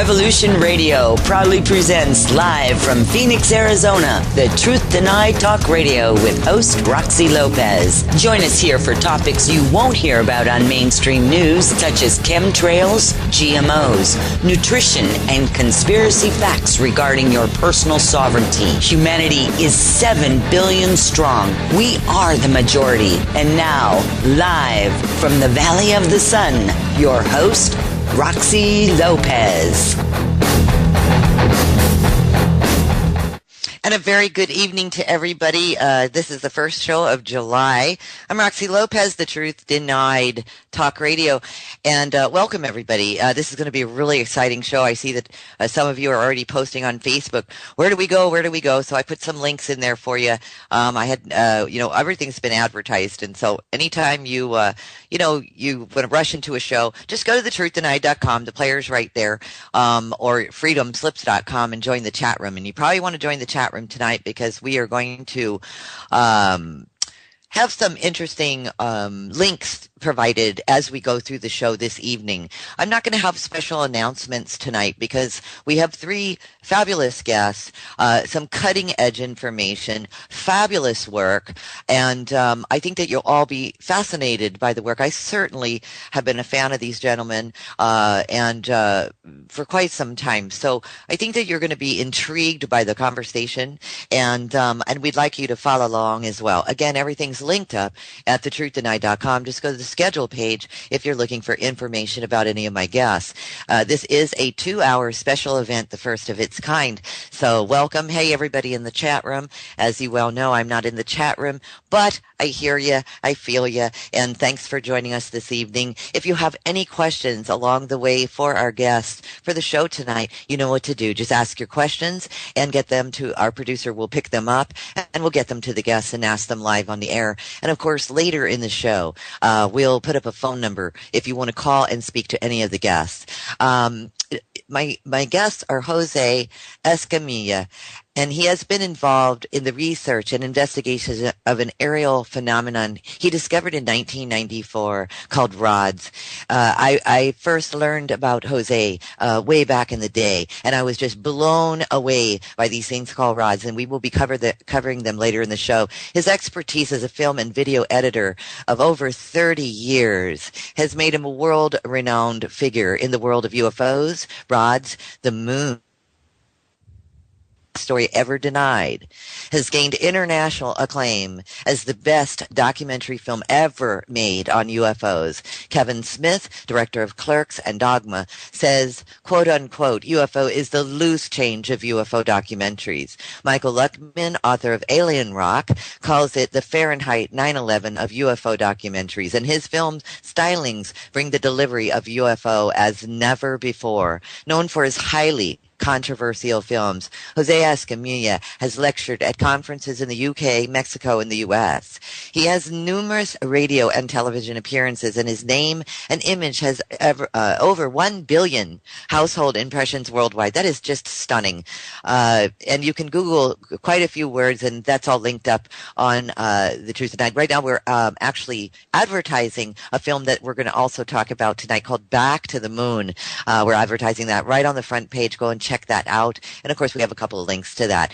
Revolution Radio proudly presents live from Phoenix, Arizona, the Truth Denied Talk Radio with host Roxy Lopez. Join us here for topics you won't hear about on mainstream news, such as chemtrails, GMOs, nutrition, and conspiracy facts regarding your personal sovereignty. Humanity is 7 billion strong. We are the majority. And now, live from the Valley of the Sun, your host, Roxy Lopez. And a very good evening to everybody. This is the first show of July. I'm Roxy Lopez, the Truth Denied Talk Radio. And welcome, everybody. This is going to be a really exciting show. I see that some of you are already posting on Facebook. Where do we go? Where do we go? So I put some links in there for you. I had, everything's been advertised. And so anytime you want to rush into a show, just go to thetruthDenied.com. The player's right there. Or freedomslips.com and join the chat room. And you probably want to join the chat room tonight because we are going to have some interesting links provided as we go through the show this evening. I'm not going to have special announcements tonight because we have three fabulous guests, some cutting edge information, fabulous work, and I think that you'll all be fascinated by the work. I certainly have been a fan of these gentlemen and for quite some time. So I think that you're going to be intrigued by the conversation, and we'd like you to follow along as well. Again, everything's linked up at thetruthDenied.com. Just go to the schedule page if you're looking for information about any of my guests. This is a 2-hour special event, the first of its kind. So welcome. Hey, everybody in the chat room. As you well know, I'm not in the chat room, but I hear you, I feel you, and thanks for joining us this evening. If you have any questions along the way for our guests for the show tonight, you know what to do. Just ask your questions and get them to our producer. We'll pick them up and we'll get them to the guests and ask them live on the air. And of course, later in the show, we'll put up a phone number if you want to call and speak to any of the guests. My guests are Jose Escamilla, and he has been involved in the research and investigation of an aerial phenomenon he discovered in 1994 called rods. I first learned about Jose way back in the day, and I was just blown away by these things called rods, and we will be covering them later in the show. His expertise as a film and video editor of over 30 years has made him a world-renowned figure in the world of UFOs, rods, the moon. Story Ever Denied, has gained international acclaim as the best documentary film ever made on UFOs. Kevin Smith, director of Clerks and Dogma, says, quote unquote, UFO is the loose change of UFO documentaries. Michael Luckman, author of Alien Rock, calls it the Fahrenheit 9/11 of UFO documentaries, and his film stylings bring the delivery of UFO as never before. Known for his highly controversial films, Jose Escamilla has lectured at conferences in the UK, Mexico, and the US. He has numerous radio and television appearances, and his name and image has over 1 billion household impressions worldwide. That is just stunning. And you can Google quite a few words, and that's all linked up on The Truth Tonight. Right now, we're actually advertising a film that we're going to also talk about tonight called Back to the Moon. We're advertising that right on the front page. Go and check that out. And of course, we have a couple of links to that.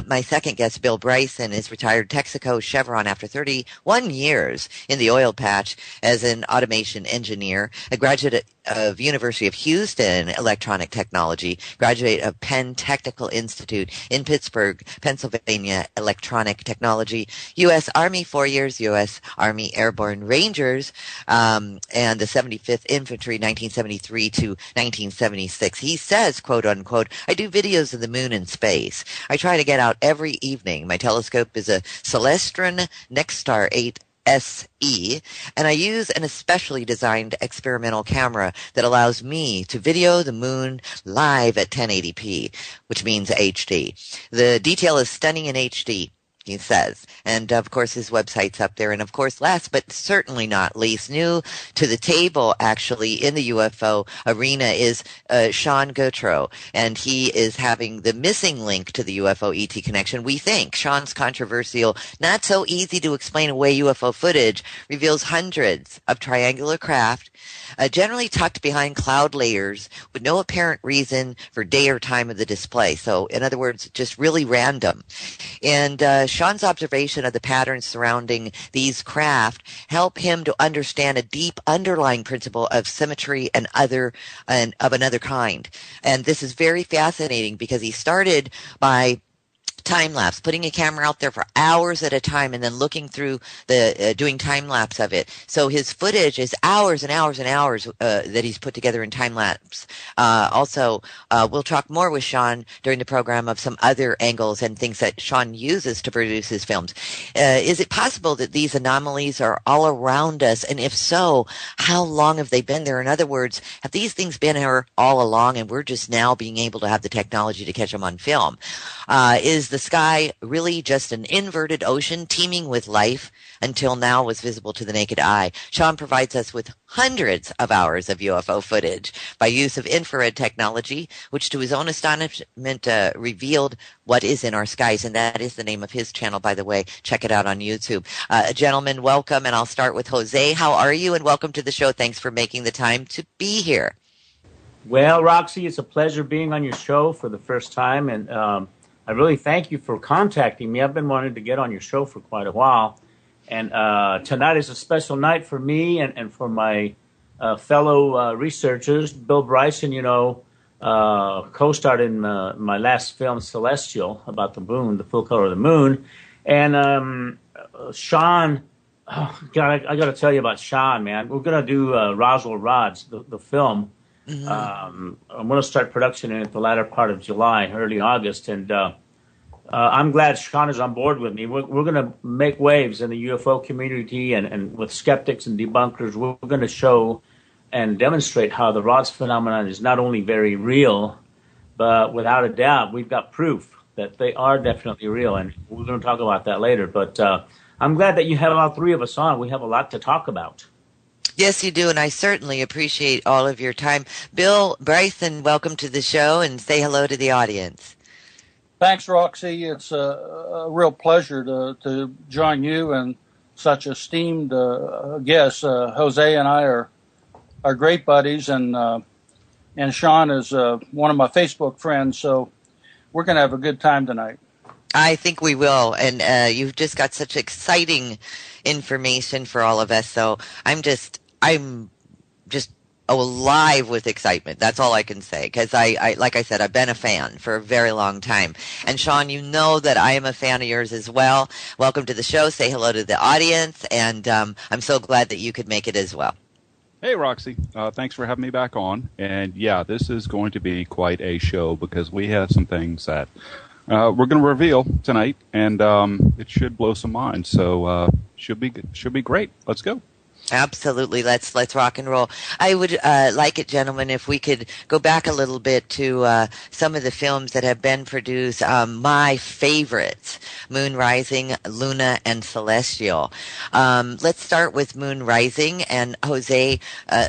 My second guest, Bill Bryson, is retired Texaco Chevron after 31 years in the oil patch as an automation engineer, a graduate of University of Houston Electronic Technology, graduate of Penn Technical Institute in Pittsburgh, Pennsylvania, Electronic Technology, U.S. Army 4 years, U.S. Army Airborne Rangers, and the 75th Infantry, 1973 to 1976. He says, quote unquote, I do videos of the moon and space. I try to get out every evening. My telescope is a Celestron Nexstar 8 SE, and I use an especially designed experimental camera that allows me to video the moon live at 1080p, which means HD. The detail is stunning in HD. he says. And of course, his website's up there. And of course, last but certainly not least, new to the table actually in the UFO arena is Sean Gautreaux. And he is having the missing link to the UFO ET connection. We think Sean's controversial, not so easy to explain away UFO footage reveals hundreds of triangular craft, generally tucked behind cloud layers with no apparent reason for day or time of the display. So, in other words, just really random. And Sean's observation of the patterns surrounding these craft help him to understand a deep underlying principle of symmetry and of another kind. And this is very fascinating because he started by time lapse, putting a camera out there for hours at a time and then looking through doing time lapse of it. So his footage is hours and hours and hours that he's put together in time lapse. Also, we'll talk more with Sean during the program of some other angles and things that Sean uses to produce his films. Is it possible that these anomalies are all around us? And if so, how long have they been there? In other words, have these things been here all along and we're just now being able to have the technology to catch them on film? Is the sky really just an inverted ocean teeming with life until now was visible to the naked eye? Sean provides us with hundreds of hours of UFO footage by use of infrared technology, which to his own astonishment revealed what is in our skies. And that is the name of his channel, by the way. Check it out on YouTube. Gentlemen, welcome. And I'll start with Jose. How are you? And welcome to the show. Thanks for making the time to be here. Well, Roxy, it's a pleasure being on your show for the first time. And I really thank you for contacting me. I've been wanting to get on your show for quite a while. And tonight is a special night for me and for my fellow researchers. Bill Bryson, co-starred in my last film, Celestial, about the moon, the full color of the moon. And Sean, I got to tell you about Sean, man. We're going to do Roswell Rods, the film. Mm-hmm. I'm going to start production in the latter part of July, early August, and I'm glad Sean is on board with me. We're going to make waves in the UFO community and with skeptics and debunkers. We're going to show and demonstrate how the Rods phenomenon is not only very real, but without a doubt, we've got proof that they are definitely real, and we're going to talk about that later. But I'm glad that you have all three of us on. We have a lot to talk about. Yes, you do, and I certainly appreciate all of your time. Bill Bryson, welcome to the show, and say hello to the audience. Thanks, Roxy. It's a real pleasure to join you and such esteemed guests. Jose and I are great buddies, and Sean is one of my Facebook friends, so we're going to have a good time tonight. I think we will, and you've just got such exciting information for all of us, so I'm just alive with excitement. That's all I can say, because I like I said, I've been a fan for a very long time. And Sean, you know that I am a fan of yours as well. Welcome to the show. Say hello to the audience, and I'm so glad that you could make it as well. Hey, Roxy. Thanks for having me back on. And yeah, this is going to be quite a show because we have some things that we're going to reveal tonight, and it should blow some minds. So should be great. Let's go. Absolutely. Let's rock and roll. I would like it, gentlemen, if we could go back a little bit to some of the films that have been produced. My favorites, Moon Rising, Luna, and Celestial. Let's start with Moon Rising. And Jose,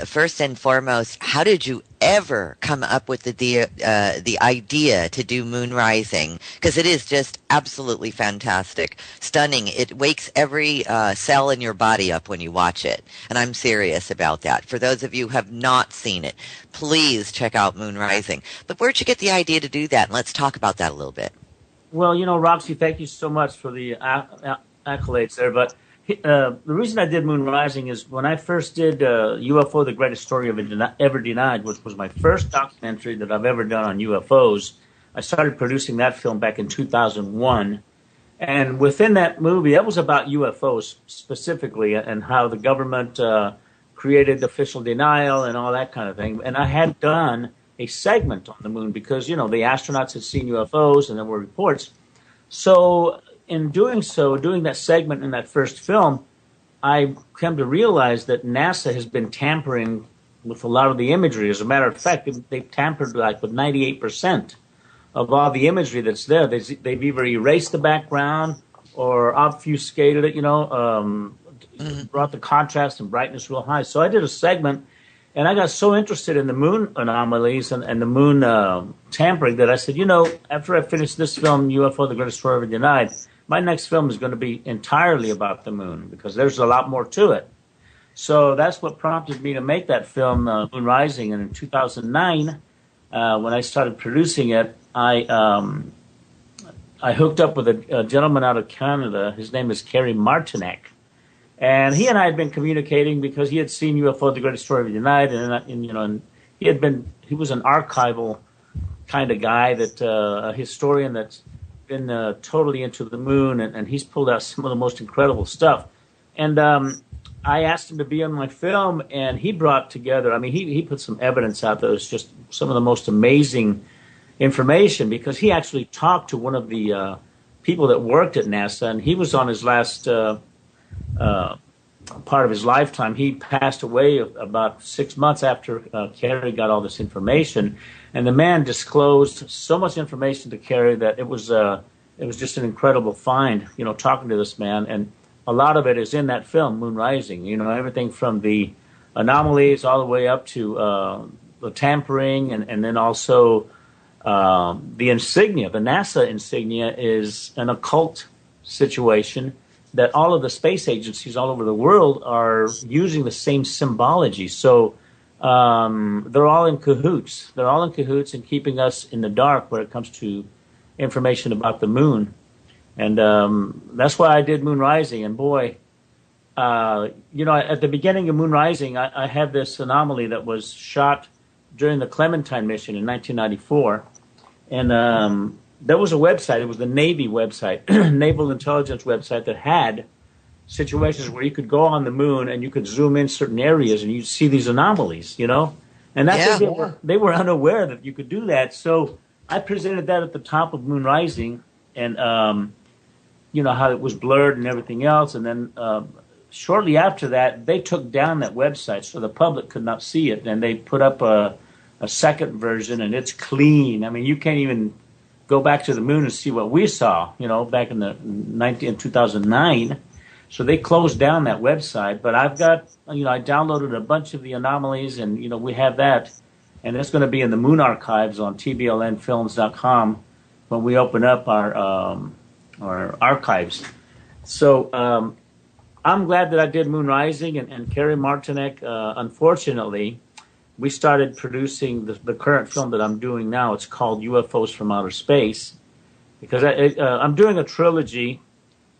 first and foremost, how did you ever come up with the idea to do Moon Rising? Because it is just absolutely fantastic, stunning. It wakes every cell in your body up when you watch it, and I'm serious about that. For those of you who have not seen it, please check out Moon Rising. But where'd you get the idea to do that? And let's talk about that a little bit. Well, Roxy, thank you so much for the accolades there, but the reason I did Moon Rising is when I first did UFO, The Greatest Story Ever Denied, which was my first documentary that I've ever done on UFOs. I started producing that film back in 2001. And within that movie, that was about UFOs specifically and how the government created official denial and all that kind of thing. And I had done a segment on the moon because, the astronauts had seen UFOs and there were reports. So in doing that segment in that first film, I came to realize that NASA has been tampering with a lot of the imagery. As a matter of fact, they've tampered with 98% of all the imagery that's there. They've either erased the background or obfuscated it, brought the contrast and brightness real high. So I did a segment, and I got so interested in the moon anomalies and the moon tampering that I said, after I finish this film, UFO, The Greatest Story Ever Denied, my next film is going to be entirely about the moon because there's a lot more to it. So that's what prompted me to make that film, Moon Rising. And in 2009, when I started producing it, I hooked up with a gentleman out of Canada. His name is Kerry Martinek. And he and I had been communicating because he had seen UFO, The Greatest Story Ever Denied. And he was an archival kind of guy, a historian that's been totally into the moon. And he's pulled out some of the most incredible stuff. And I asked him to be on my film, and he brought together, he put some evidence out that was just some of the most amazing information because he actually talked to one of the people that worked at NASA, and he was on his last part of his lifetime. He passed away about 6 months after Kerry got all this information, and the man disclosed so much information to Kerry that it was just an incredible find, talking to this man. And a lot of it is in that film, Moon Rising. Everything from the anomalies all the way up to the tampering, and then also the insignia. The NASA insignia is an occult situation that all of the space agencies all over the world are using the same symbology. So they're all in cahoots. They're all in cahoots in keeping us in the dark when it comes to information about the moon. And that's why I did Moon Rising. And boy, at the beginning of Moon Rising, I had this anomaly that was shot during the Clementine mission in 1994. And there was a website. It was the Navy website, Naval Intelligence website, that had situations where you could go on the moon and you could zoom in certain areas and you'd see these anomalies, And that's they were unaware that you could do that. So I presented that at the top of Moon Rising, and how it was blurred and everything else. And then shortly after that, they took down that website so the public could not see it. And they put up a second version, and it's clean. You can't even go back to the moon and see what we saw, back in 2009. So they closed down that website. But I've got, I downloaded a bunch of the anomalies, and, we have that. And it's going to be in the Moon Archives on tblnfilms.com when we open up our archives. So I'm glad that I did Moon Rising, and Kerry Martinek, unfortunately, we started producing the current film that I'm doing now. It's called UFOs from Outer Space, because I'm doing a trilogy.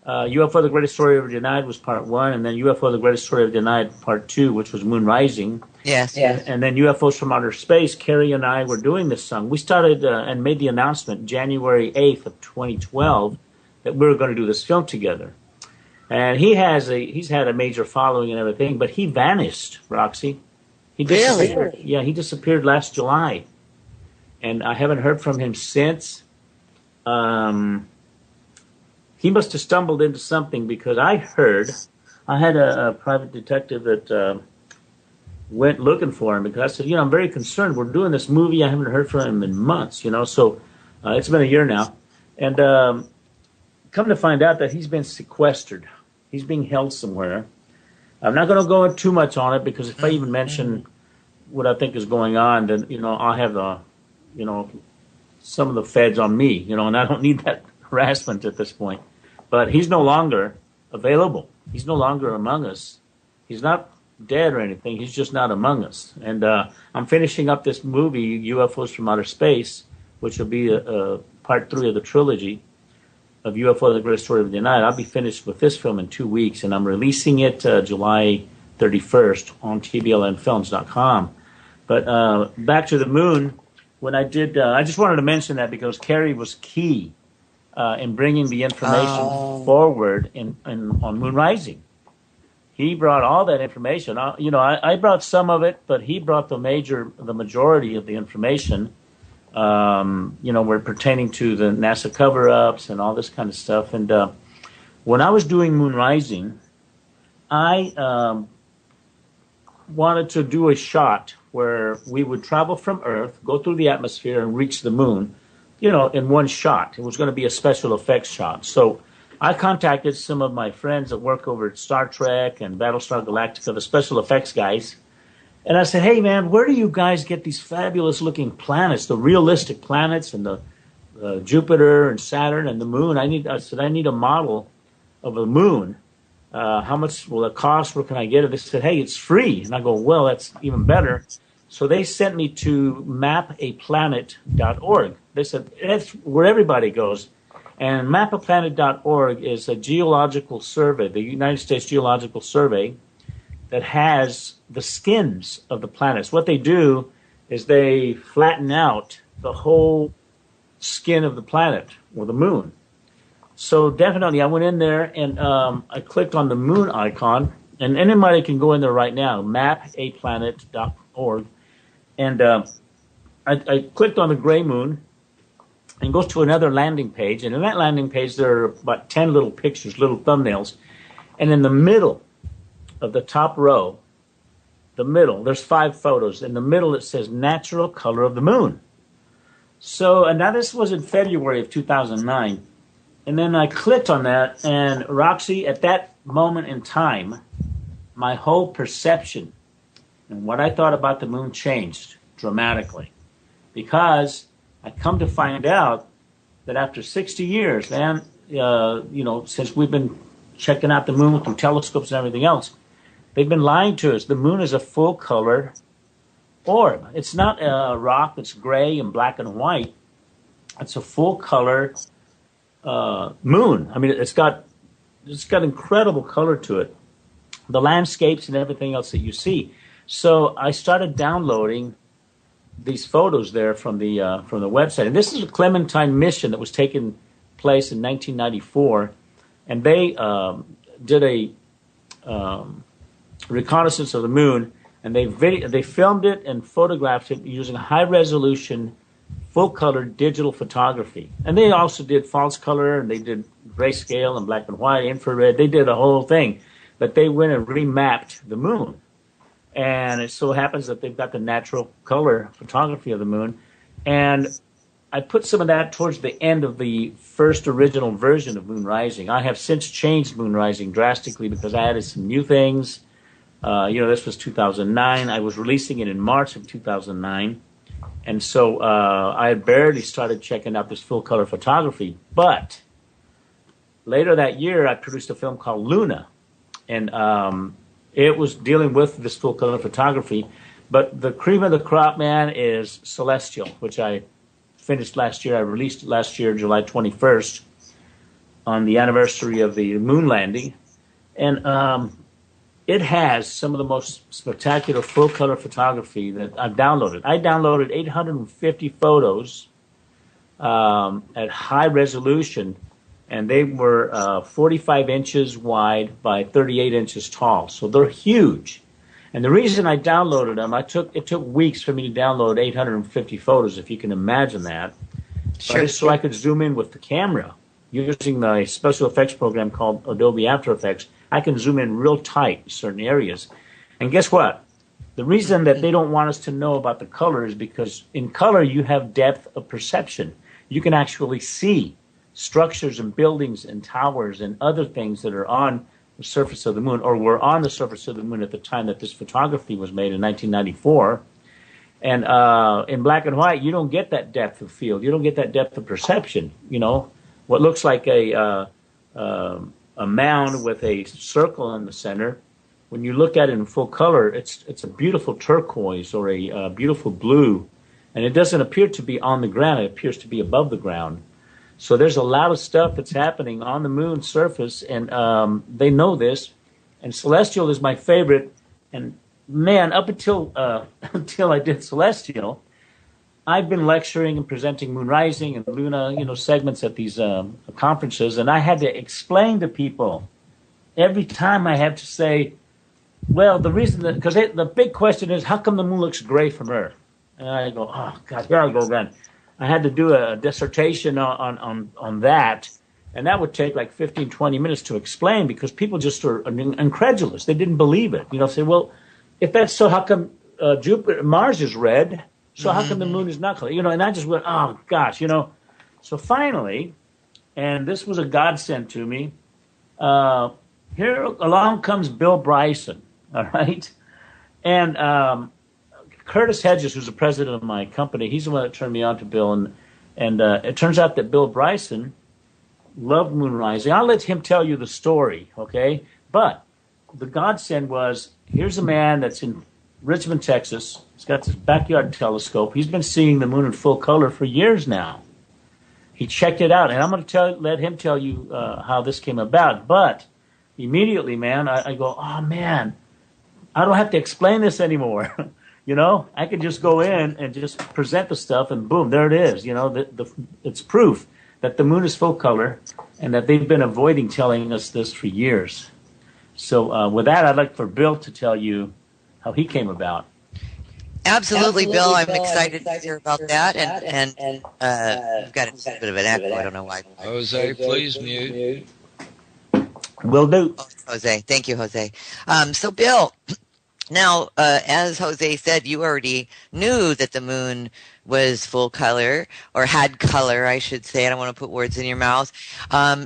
UFO, The Greatest Story Ever Denied was part 1, and then UFO, The Greatest Story Ever Denied part 2, which was Moon Rising. Yes. And then UFOs from Outer Space, Kerry and I were doing this song. We started and made the announcement January 8th of 2012 that we were going to do this film together. And he's had a major following and everything, but he vanished, Roxy. He disappeared. Really? Yeah, he disappeared last July. And I haven't heard from him since. He must have stumbled into something, because I had a private detective that went looking for him, because I said, I'm very concerned. We're doing this movie. I haven't heard from him in months, So it's been a year now. And come to find out that he's been sequestered. He's being held somewhere. I'm not going to go into too much on it, because if I even mention what I think is going on, then, I'll have some of the feds on me, and I don't need that harassment at this point. But he's no longer available. He's no longer among us. He's not dead or anything. He's just not among us. And I'm finishing up this movie, UFOs from Outer Space, which will be part 3 of the trilogy of UFO, The Greatest Story Ever Denied. I'll be finished with this film in 2 weeks, and I'm releasing it July 31st on tblnfilms.com. But back to the moon, when I did, I just wanted to mention that because Kerry was key in bringing the information forward on Moon Rising. He brought all that information. I brought some of it, but he brought the majority of the information. We're pertaining to the NASA cover-ups and all this kind of stuff. And when I was doing Moon Rising, I wanted to do a shot where we would travel from Earth, go through the atmosphere, and reach the moon, in one shot. It was going to be a special effects shot. So I contacted some of my friends that work over at Star Trek and Battlestar Galactica, the special effects guys, and I said, hey, man, where do you guys get these fabulous-looking planets, the realistic planets, and the Jupiter and Saturn and the moon? I said, I need a model of a moon. How much will it cost? Where can I get it? They said, hey, it's free. And I go, well, that's even better. So they sent me to mapaplanet.org. They said, that's where everybody goes. And mapaplanet.org is a geological survey, the United States Geological Survey, that has the skins of the planets. What they do is they flatten out the whole skin of the planet or the moon. So definitely I went in there and I clicked on the moon icon, and anybody can go in there right now, mapaplanet.org, and I clicked on the gray moon and goes to another landing page, and in that landing page there are about 10 little pictures, little thumbnails, and in the middle of the top row, there's 5 photos. In the middle it says natural color of the moon. So, and now this was in February of 2009. And then I clicked on that, and Roxy, at that moment in time, my whole perception and what I thought about the moon changed dramatically. Because I come to find out that after 60 years, man, since we've been checking out the moon through telescopes and everything else, they've been lying to us. The moon is a full color orb. It's not a rock that's gray and black and white. It's a full color moon. I mean, it's got incredible color to it. The landscapes and everything else that you see. So I started downloading these photos there from the website. And this is a Clementine mission that was taking place in 1994, and they did a reconnaissance of the moon, and they filmed it and photographed it using high resolution, full color digital photography. And they also did false color, and they did grayscale and black and white, infrared. They did the whole thing, but they went and remapped the moon. And it so happens that they've got the natural color photography of the moon. And I put some of that towards the end of the first original version of Moon Rising. I have since changed Moon Rising drastically because I added some new things. This was 2009. I was releasing it in March of 2009. And so I had barely started checking out this full color photography. But later that year, I produced a film called Luna. And it was dealing with this full color photography. But the cream of the crop, man, is Celestial, which I finished last year. I released it last year, July 21st, on the anniversary of the moon landing. And it has some of the most spectacular full color photography that I've downloaded. I downloaded 850 photos at high resolution, and they were 45 inches wide by 38 inches tall. So they're huge. And the reason I downloaded them, it took weeks for me to download 850 photos, if you can imagine that. Sure. So I could zoom in with the camera using the special effects program called Adobe After Effects. I can zoom in real tight in certain areas. And guess what? The reason that they don't want us to know about the color is because in color you have depth of perception. You can actually see structures and buildings and towers and other things that are on the surface of the moon, or were on the surface of the moon at the time that this photography was made in 1994. And in black and white, you don't get that depth of field. You don't get that depth of perception. You know, what looks like a mound with a circle in the center, when you look at it in full color, it's a beautiful turquoise or a beautiful blue, and it doesn't appear to be on the ground. It appears to be above the ground. So there's a lot of stuff that's happening on the moon's surface, and they know this. And Celestial is my favorite. And man, up until I did Celestial, I've been lecturing and presenting Moon Rising and Luna, segments at these conferences, and I had to explain to people every time. I have to say, well, the reason that, because the big question is, how come the moon looks gray from Earth? And I go, oh God, here I go again. I had to do a dissertation on that, and that would take like 15, 20 minutes to explain, because people just are incredulous. They didn't believe it. Say, well, if that's so, how come Mars is red? So how come the moon is not colored? And I just went, oh gosh, So finally, and this was a godsend to me. Here along comes Bill Bryson, all right? And Curtis Hedges, who's the president of my company, he's the one that turned me on to Bill. And it turns out that Bill Bryson loved moon rising. I'll let him tell you the story, okay? But the godsend was, here's a man that's in Richmond, Texas. He's got this backyard telescope. He's been seeing the moon in full color for years now. He checked it out, and I'm going to let him tell you how this came about. But immediately, man, I go, oh, man, I don't have to explain this anymore. You know, I could just go in and just present the stuff, and boom, there it is. You know, it's proof that the moon is full color, and that they've been avoiding telling us this for years. So with that, I'd like for Bill to tell you how he came about. Absolutely, Bill. I'm excited to hear about that. And you've got a bit of an echo. I don't know why. Jose, please mute. Will do. Oh, Jose. Thank you, Jose. So, Bill, now, as Jose said, you already knew that the moon was full color, or had color, I should say. I don't want to put words in your mouth.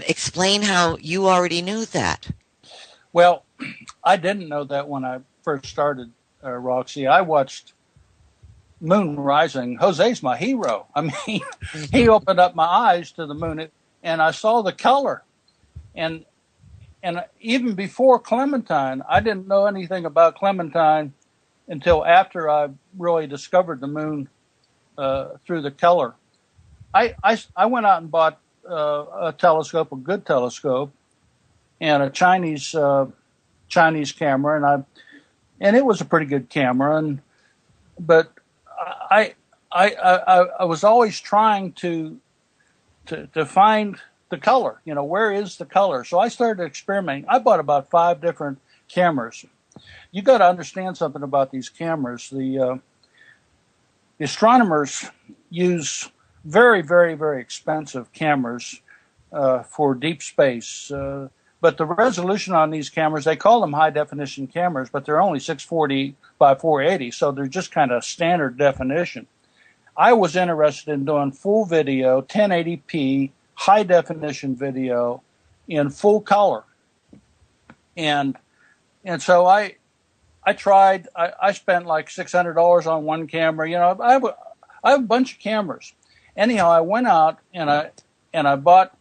Explain how you already knew that. Well, I didn't know that when I first started, Roxy. I watched moon rising. Jose's my hero. I mean, he opened up my eyes to the moon, and I saw the color. And even before Clementine, I didn't know anything about Clementine until after I really discovered the moon through the color. I went out and bought a telescope, a good telescope, and a Chinese camera, and it was a pretty good camera, but I was always trying to find the color. You know, where is the color? So I started experimenting. I bought about 5 different cameras. You got to understand something about these cameras. The astronomers use very, very, very expensive cameras for deep space. But the resolution on these cameras, they call them high-definition cameras, but they're only 640 by 480, so they're just kind of standard definition. I was interested in doing full video, 1080p, high-definition video in full color. And so I tried. I spent like $600 on one camera. You know, I have a bunch of cameras. Anyhow, I went out and I bought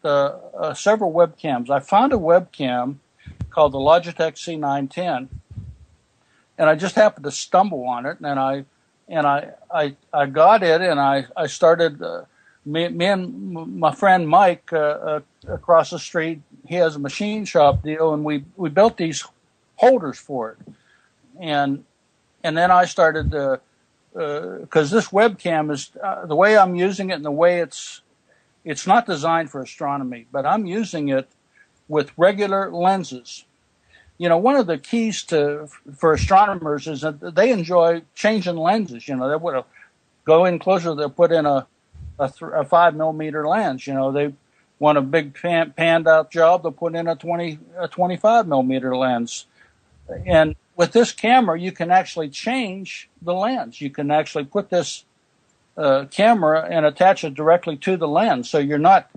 several webcams. I found a webcam called the Logitech C910, and I just happened to stumble on it, and I got it, and I started. Me and my friend Mike across the street, he has a machine shop deal, and we built these holders for it, and then I started because this webcam is the way I'm using it, and the way it's not designed for astronomy, but I'm using it with regular lenses. You know, one of the keys for astronomers is that they enjoy changing lenses. You know, they would go in closer, they'll put in a 5mm lens. You know, they want a big panned out job, they'll put in a 25mm lens. And with this camera, you can actually change the lens. You can actually put this camera and attach it directly to the lens. So you're not,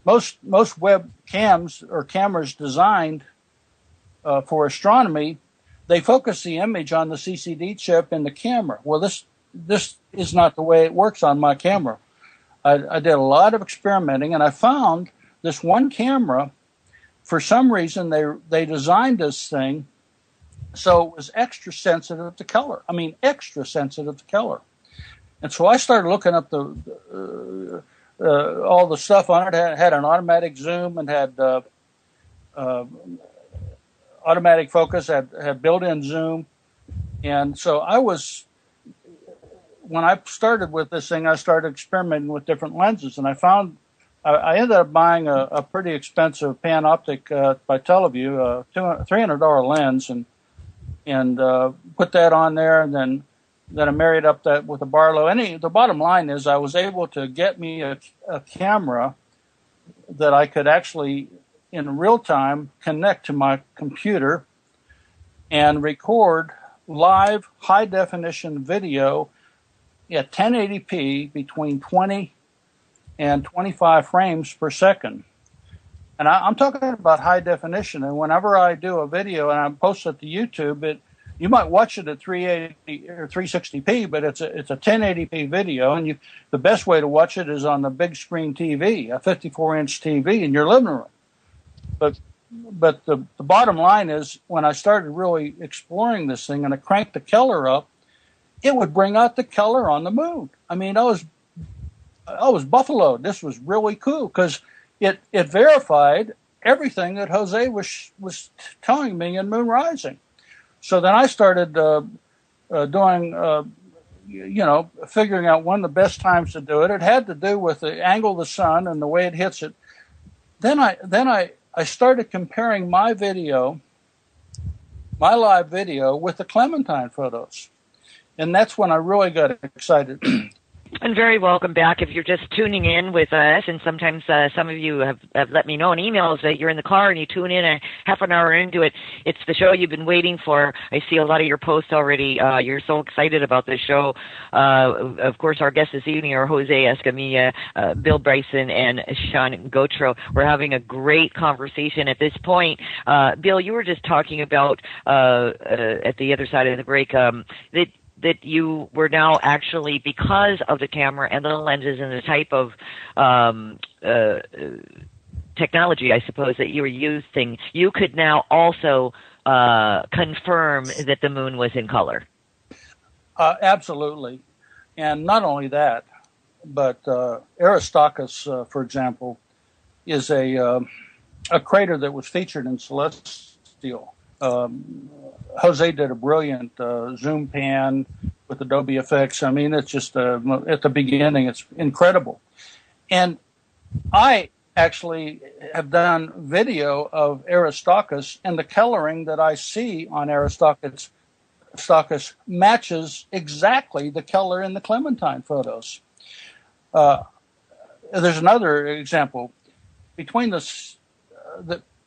most web cams or cameras designed for astronomy, they focus the image on the CCD chip in the camera. Well, this is not the way it works on my camera. I did a lot of experimenting, and I found this one camera. For some reason, they designed this thing so it was extra sensitive to color. I mean, extra sensitive to color. And so I started looking up all the stuff on it. It had an automatic zoom and had automatic focus, had built-in zoom. And so when I started with this thing, I started experimenting with different lenses, and I found I ended up buying a pretty expensive Panoptic by Teleview, $300 lens, and put that on there, and then I married up that with a Barlow. The bottom line is I was able to get me a camera that I could actually, in real time, connect to my computer and record live high-definition video at 1080p between 20 and 25 frames per second. And I'm talking about high definition. And whenever I do a video and I post it to YouTube, you might watch it at 380 or 360p, but it's a 1080p video. And the best way to watch it is on the big screen TV, a 54-inch TV in your living room. But the bottom line is, when I started really exploring this thing and I cranked the color up, it would bring out the color on the moon. I mean, I was buffaloed. This was really cool because it verified everything that Jose was telling me in Moon Rising. So then I started doing, figuring out when the best times to do it. It had to do with the angle of the sun and the way it hits it. Then I started comparing my live video with the Clementine photos. And that's when I really got excited. And very welcome back if you're just tuning in with us. And sometimes some of you have let me know in emails that you're in the car and you tune in a half an hour into it. It's the show you've been waiting for. I see a lot of your posts already. You're so excited about this show. Of course, our guests this evening are Jose Escamilla, Bill Bryson, and Sean Gautreaux. We're having a great conversation at this point. Bill, you were just talking about at the other side of the break that you were now actually, because of the camera and the lenses and the type of technology, I suppose, that you were using, you could now also confirm that the moon was in color. Absolutely. And not only that, but Aristarchus, for example, is a crater that was featured in Celestial. Jose did a brilliant zoom pan with Adobe effects. I mean, it's just at the beginning, it's incredible. And I actually have done video of Aristarchus, and the coloring that I see on Aristarchus matches exactly the color in the Clementine photos. There's another example. Between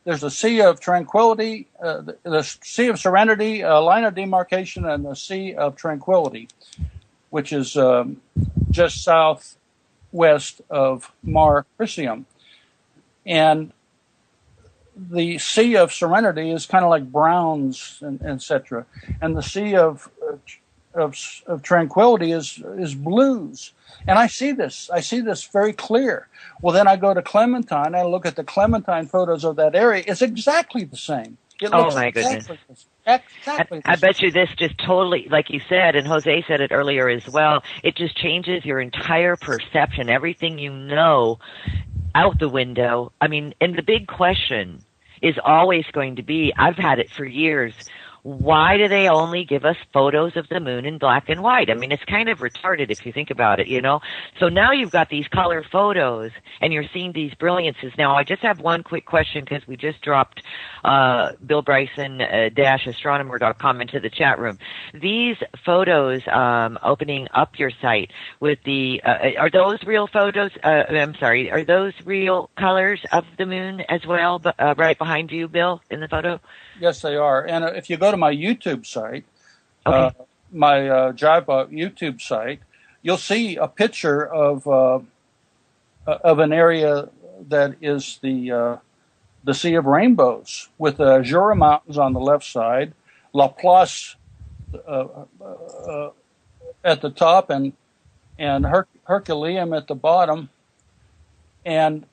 there's a Sea of Tranquility, the Sea of Serenity, a line of demarcation, and the Sea of Tranquility, which is just southwest of Mare Crisium. And the Sea of Serenity is kind of like browns, and etc. And the Sea of Tranquility is blues. And I see this very clear. Well, then I go to Clementine. I look at the Clementine photos of that area. It's exactly the same. Oh, my goodness. Exactly. I bet you this just totally, like you said, and Jose said it earlier as well, it just changes your entire perception, everything you know out the window. I mean, and the big question is always going to be, I've had it for years, why do they only give us photos of the moon in black and white? I mean, it's kind of retarded if you think about it, you know? So now you've got these color photos and you're seeing these brilliances. Now, I just have one quick question because we just dropped Bill Bryson astronomer.com into the chat room. These photos opening up your site with the, are those real photos? Are those real colors of the moon as well, right behind you, Bill, in the photo? Yes, they are. And if you go to my YouTube site, okay. My Jiva YouTube site, you'll see a picture of an area that is the Sea of Rainbows, with the Jura Mountains on the left side, La Place at the top, and Herculeum at the bottom. And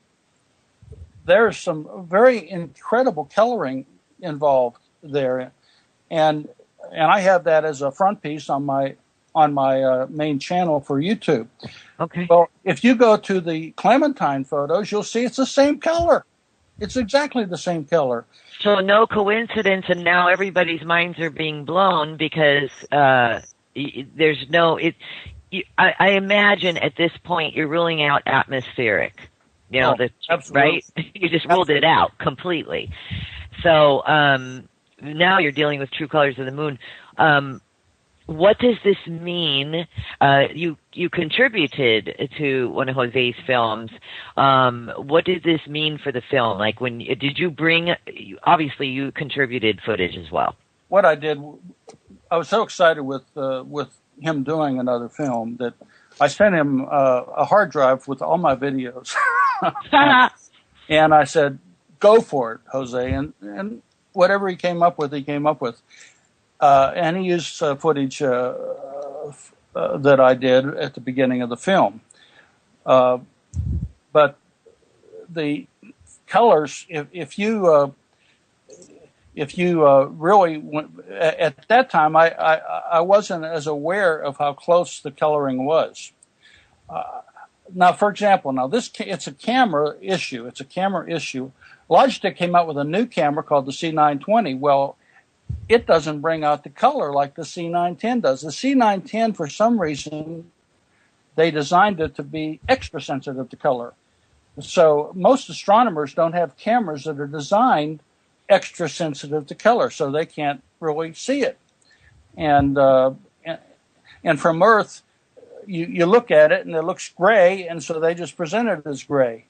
there's some very incredible coloring involved there, and I have that as a front piece on my main channel for YouTube. Okay. Well, if you go to the Clementine photos, you'll see it's the same color. It's exactly the same color. So no coincidence, and now everybody's minds are being blown because there's no. I imagine at this point you're ruling out atmospheric. You know, right? You just ruled it out completely. So now you're dealing with true colors of the moon. What does this mean? You contributed to one of Jose's films. What did this mean for the film? Like, did you bring? Obviously, you contributed footage as well. What I did, I was so excited with him doing another film that I sent him a hard drive with all my videos, and I said, go for it, Jose. And whatever he came up with, he came up with. And he used footage that I did at the beginning of the film. But the colors, if you really went, at that time, I wasn't as aware of how close the coloring was. Now, for example, it's a camera issue. It's a camera issue. Logitech came out with a new camera called the C920. Well, it doesn't bring out the color like the C910 does. The C910, for some reason, they designed it to be extra sensitive to color. So most astronomers don't have cameras that are designed extra sensitive to color, so they can't really see it. And from Earth, you look at it and it looks gray, and so they just present it as gray.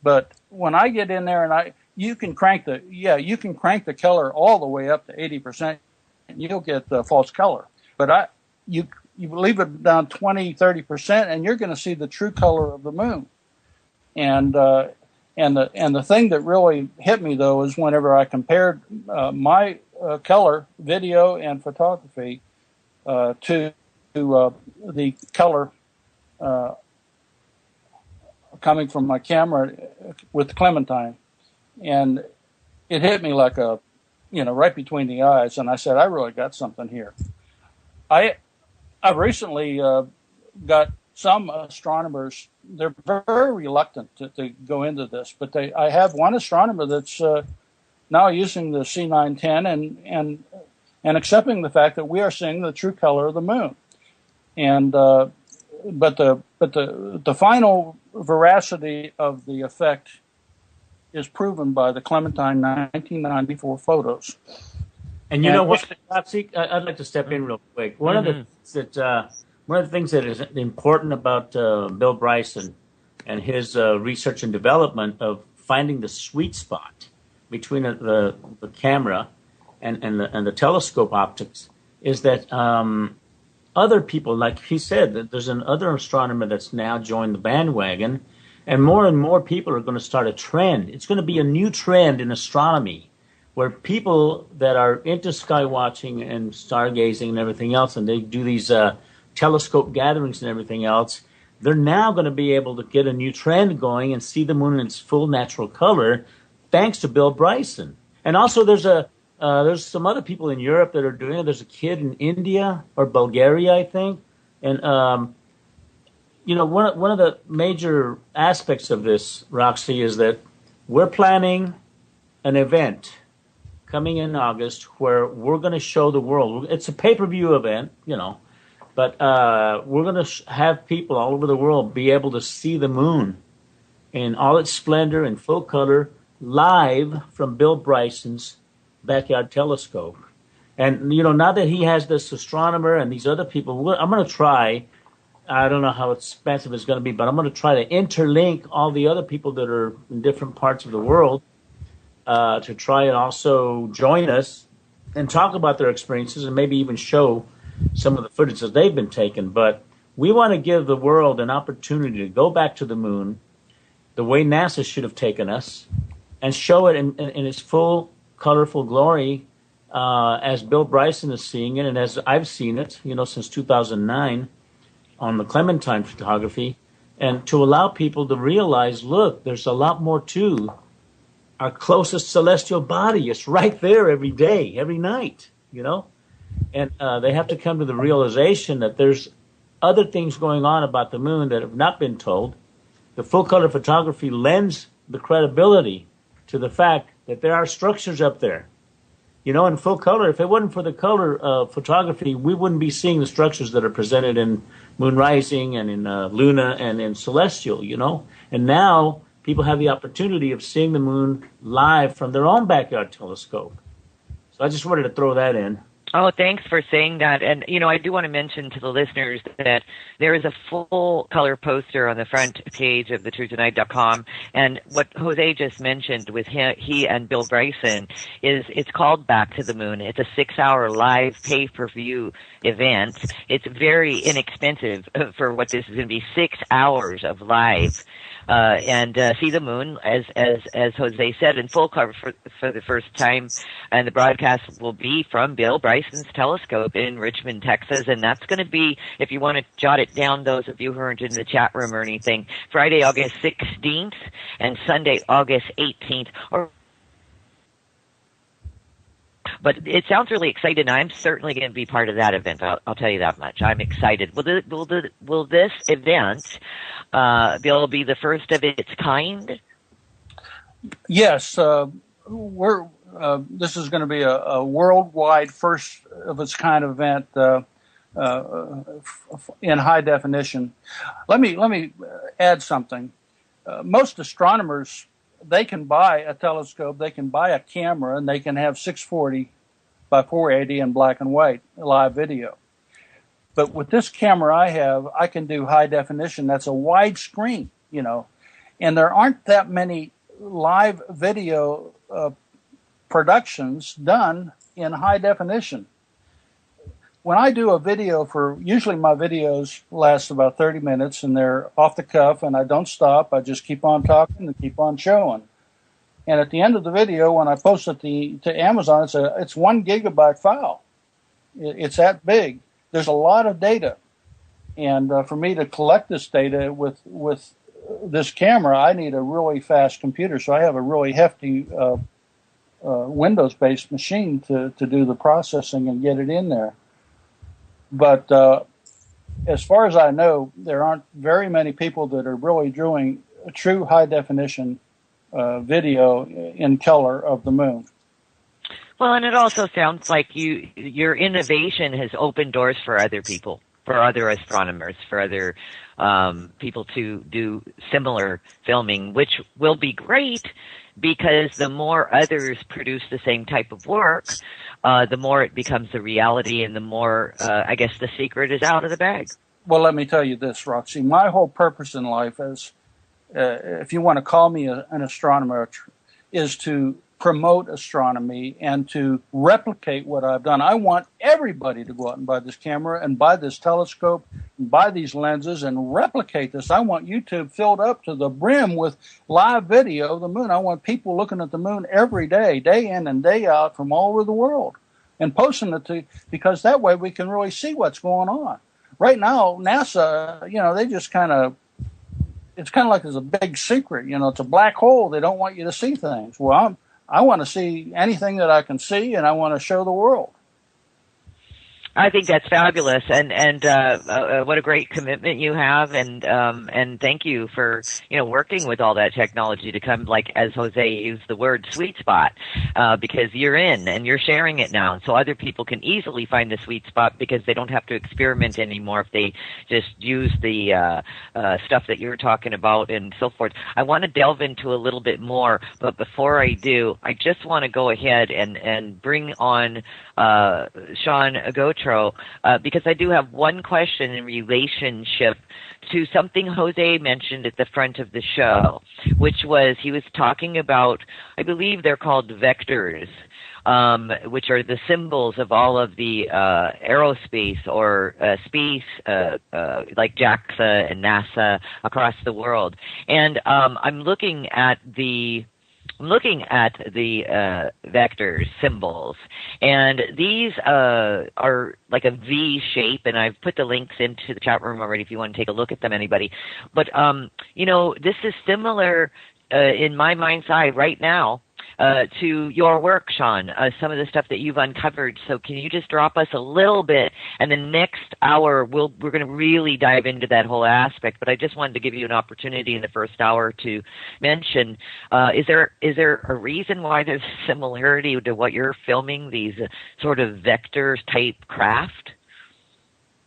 But when I get in there and you can crank the color all the way up to 80%, and you'll get the false color. But you leave it down 20-30%, and you're going to see the true color of the moon. And the thing that really hit me, though, is whenever I compared my color, video, and photography to the color coming from my camera with the Clementine. And it hit me like right between the eyes. And I said, I really got something here. I've recently got some astronomers, they're very reluctant to go into this, but I have one astronomer that's now using the C910 and accepting the fact that we are seeing the true color of the moon. And but the final veracity of the effect is proven by the Clementine 1994 photos. And you know what, Roxy? I'd like to step in real quick. One of the things that is important about Bill Bryson and his research and development of finding the sweet spot between the camera and the telescope optics is that other people, like he said, that there's another astronomer that's now joined the bandwagon, and more people are going to start a trend. It's going to be a new trend in astronomy, where people that are into sky watching and stargazing and everything else, and they do these telescope gatherings and everything else, they're now going to be able to get a new trend going and see the moon in its full natural color, thanks to Bill Bryson. And also, there's some other people in Europe that are doing it. There's a kid in India or Bulgaria, I think, and one of the major aspects of this, Roxy, is that we're planning an event coming in August where we're going to show the world. It's a pay-per-view event, but we're going to have people all over the world be able to see the moon in all its splendor and full color live from Bill Bryson's backyard telescope. And, now that he has this astronomer and these other people, I'm going to try, I don't know how expensive it's going to be, but I'm going to try to interlink all the other people that are in different parts of the world to try and also join us and talk about their experiences and maybe even show some of the footage that they've been taking. But we want to give the world an opportunity to go back to the moon the way NASA should have taken us and show it in its full colorful glory as Bill Bryson is seeing it and as I've seen it, since 2009 on the Clementine photography, and to allow people to realize, look, there's a lot more to our closest celestial body. It's right there every day, every night, And they have to come to the realization that there's other things going on about the moon that have not been told. The full color photography lends the credibility to the fact that there are structures up there. In full color, if it wasn't for the color photography, we wouldn't be seeing the structures that are presented in Moon Rising and in Luna and in Celestial, And now people have the opportunity of seeing the moon live from their own backyard telescope. So I just wanted to throw that in. Oh, thanks for saying that. And, I do want to mention to the listeners that there is a full color poster on the front page of thetruthTonight.com. And what Jose just mentioned with he and Bill Bryson it's called Back to the Moon. It's a 6-hour live pay-per-view event. It's very inexpensive for what this is going to be, 6 hours of live. and see the moon, as Jose said, in full cover for the first time. And the broadcast will be from Bill Bryson's telescope in Richmond, Texas. And that's going to be, if you want to jot it down, those of you who aren't in the chat room or anything, Friday, August 16th and Sunday, August 18th. But it sounds really exciting. I'm certainly going to be part of that event. I'll tell you that much. I'm excited. Will this event, Bill, be the first of its kind? Yes, this is going to be a worldwide first of its kind event in high definition. Let me add something. Most astronomers, they can buy a telescope, they can buy a camera, and they can have 640 by 480 in black and white live video. But with this camera I have, I can do high definition. That's a wide screen, and there aren't that many live video productions done in high definition. When I do a video usually my videos last about 30 minutes and they're off the cuff and I don't stop. I just keep on talking and keep on showing. And at the end of the video, when I post it to Amazon, it's 1 gigabyte file. It's that big. There's a lot of data. And for me to collect this data with this camera, I need a really fast computer. So I have a really hefty Windows-based machine to do the processing and get it in there. But as far as I know, there aren't very many people that are really doing a true high-definition video in color of the moon. Well, and it also sounds like your innovation has opened doors for other people, for other astronomers, for other people to do similar filming, which will be great because the more others produce the same type of work, the more it becomes a reality and the more, I guess, the secret is out of the bag. Well, let me tell you this, Roxy. My whole purpose in life is, if you want to call me an astronomer, is to promote astronomy and to replicate what I've done. I want everybody to go out and buy this camera and buy this telescope and buy these lenses and replicate this. I want YouTube filled up to the brim with live video of the moon. I want people looking at the moon every day, day in and day out from all over the world and posting it because that way we can really see what's going on. Right now, NASA, they just it's kind of like there's a big secret. It's a black hole. They don't want you to see things. Well, I want to see anything that I can see, and I want to show the world. I think that's fabulous, and what a great commitment you have, and thank you for working with all that technology to come, like as Jose used the word, sweet spot, because you're in and you're sharing it now, so other people can easily find the sweet spot because they don't have to experiment anymore if they just use the stuff that you're talking about and so forth. I want to delve into a little bit more, but before I do, I just want to go ahead and bring on Sean Gautreaux, because I do have one question in relationship to something Jose mentioned at the front of the show, which was he was talking about, I believe they're called vectors, which are the symbols of all of the aerospace or space, like JAXA and NASA across the world. And I'm looking at the vector symbols, and these are like a V shape, and I've put the links into the chat room already if you want to take a look at them, anybody. But, this is similar in my mind's eye right now to your work, Sean, some of the stuff that you've uncovered. So can you just drop us a little bit? And the next hour, we're going to really dive into that whole aspect. But I just wanted to give you an opportunity in the first hour to mention, is there a reason why there's similarity to what you're filming, these sort of vector type craft?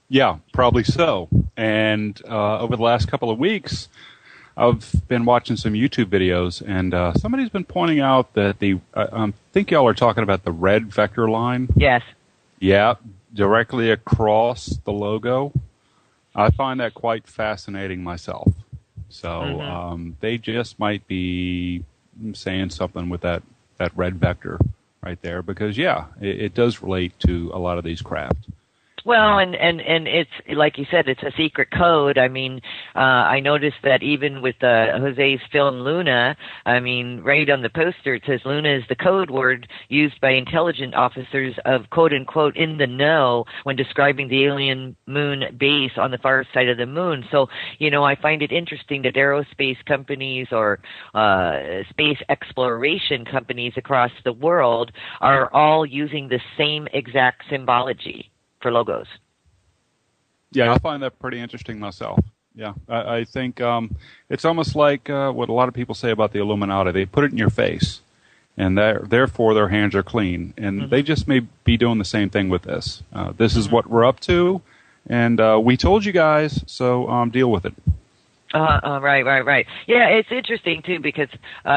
Yeah, probably so. And over the last couple of weeks, I've been watching some YouTube videos, and somebody's been pointing out that I think y'all are talking about the red vector line. Yes. Yeah, directly across the logo. I find that quite fascinating myself. So they just might be saying something with that red vector right there, because, it does relate to a lot of these craft. Well, and it's like you said, it's a secret code. I mean, I noticed that even with Jose's film Luna, I mean, right on the poster it says Luna is the code word used by intelligence officers of quote-unquote in the know when describing the alien moon base on the far side of the moon. So, I find it interesting that aerospace companies or space exploration companies across the world are all using the same exact symbology for logos. Yeah, I find that pretty interesting myself. Yeah, I think it's almost like what a lot of people say about the Illuminati. They put it in your face, and therefore their hands are clean. And they just may be doing the same thing with this. This is what we're up to, and we told you guys, so deal with it. Right. Yeah, it's interesting, too, because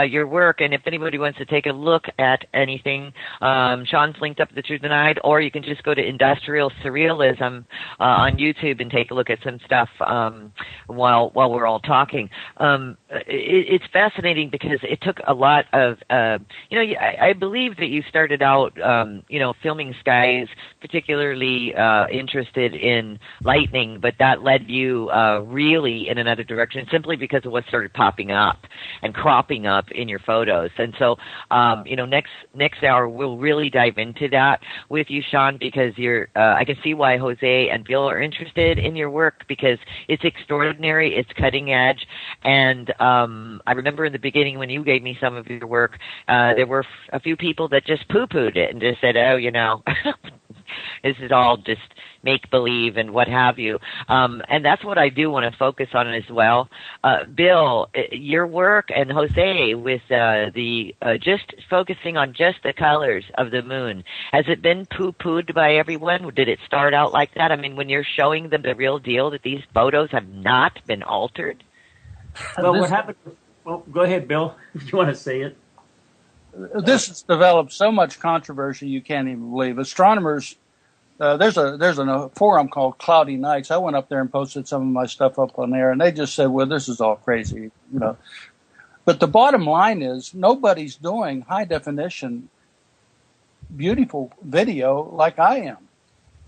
your work, and if anybody wants to take a look at anything, Sean's linked up at The Truth Denied, or you can just go to Industrial Surrealism on YouTube and take a look at some stuff while we're all talking. It's fascinating because it took a lot of, I believe that you started out, filming skies, particularly interested in lightning, but that led you really in another direction simply because of what started popping up and cropping up in your photos. And so, next hour we'll really dive into that with you, Sean, because I can see why Jose and Bill are interested in your work because it's extraordinary, it's cutting edge, and I remember in the beginning when you gave me some of your work, there were a few people that just poo-pooed it and just said, this is all just make-believe and what have you. And that's what I do want to focus on as well. Bill, your work and Jose with just focusing on just the colors of the moon, has it been poo-pooed by everyone? Did it start out like that? I mean, when you're showing them the real deal that these photos have not been altered? Well, what happened? Well, go ahead, Bill, if you want to say it. This has developed so much controversy you can't even believe. Astronomers, there's a forum called Cloudy Nights. I went up there and posted some of my stuff up on there, and they just said, well, this is all crazy, But the bottom line is nobody's doing high-definition, beautiful video like I am.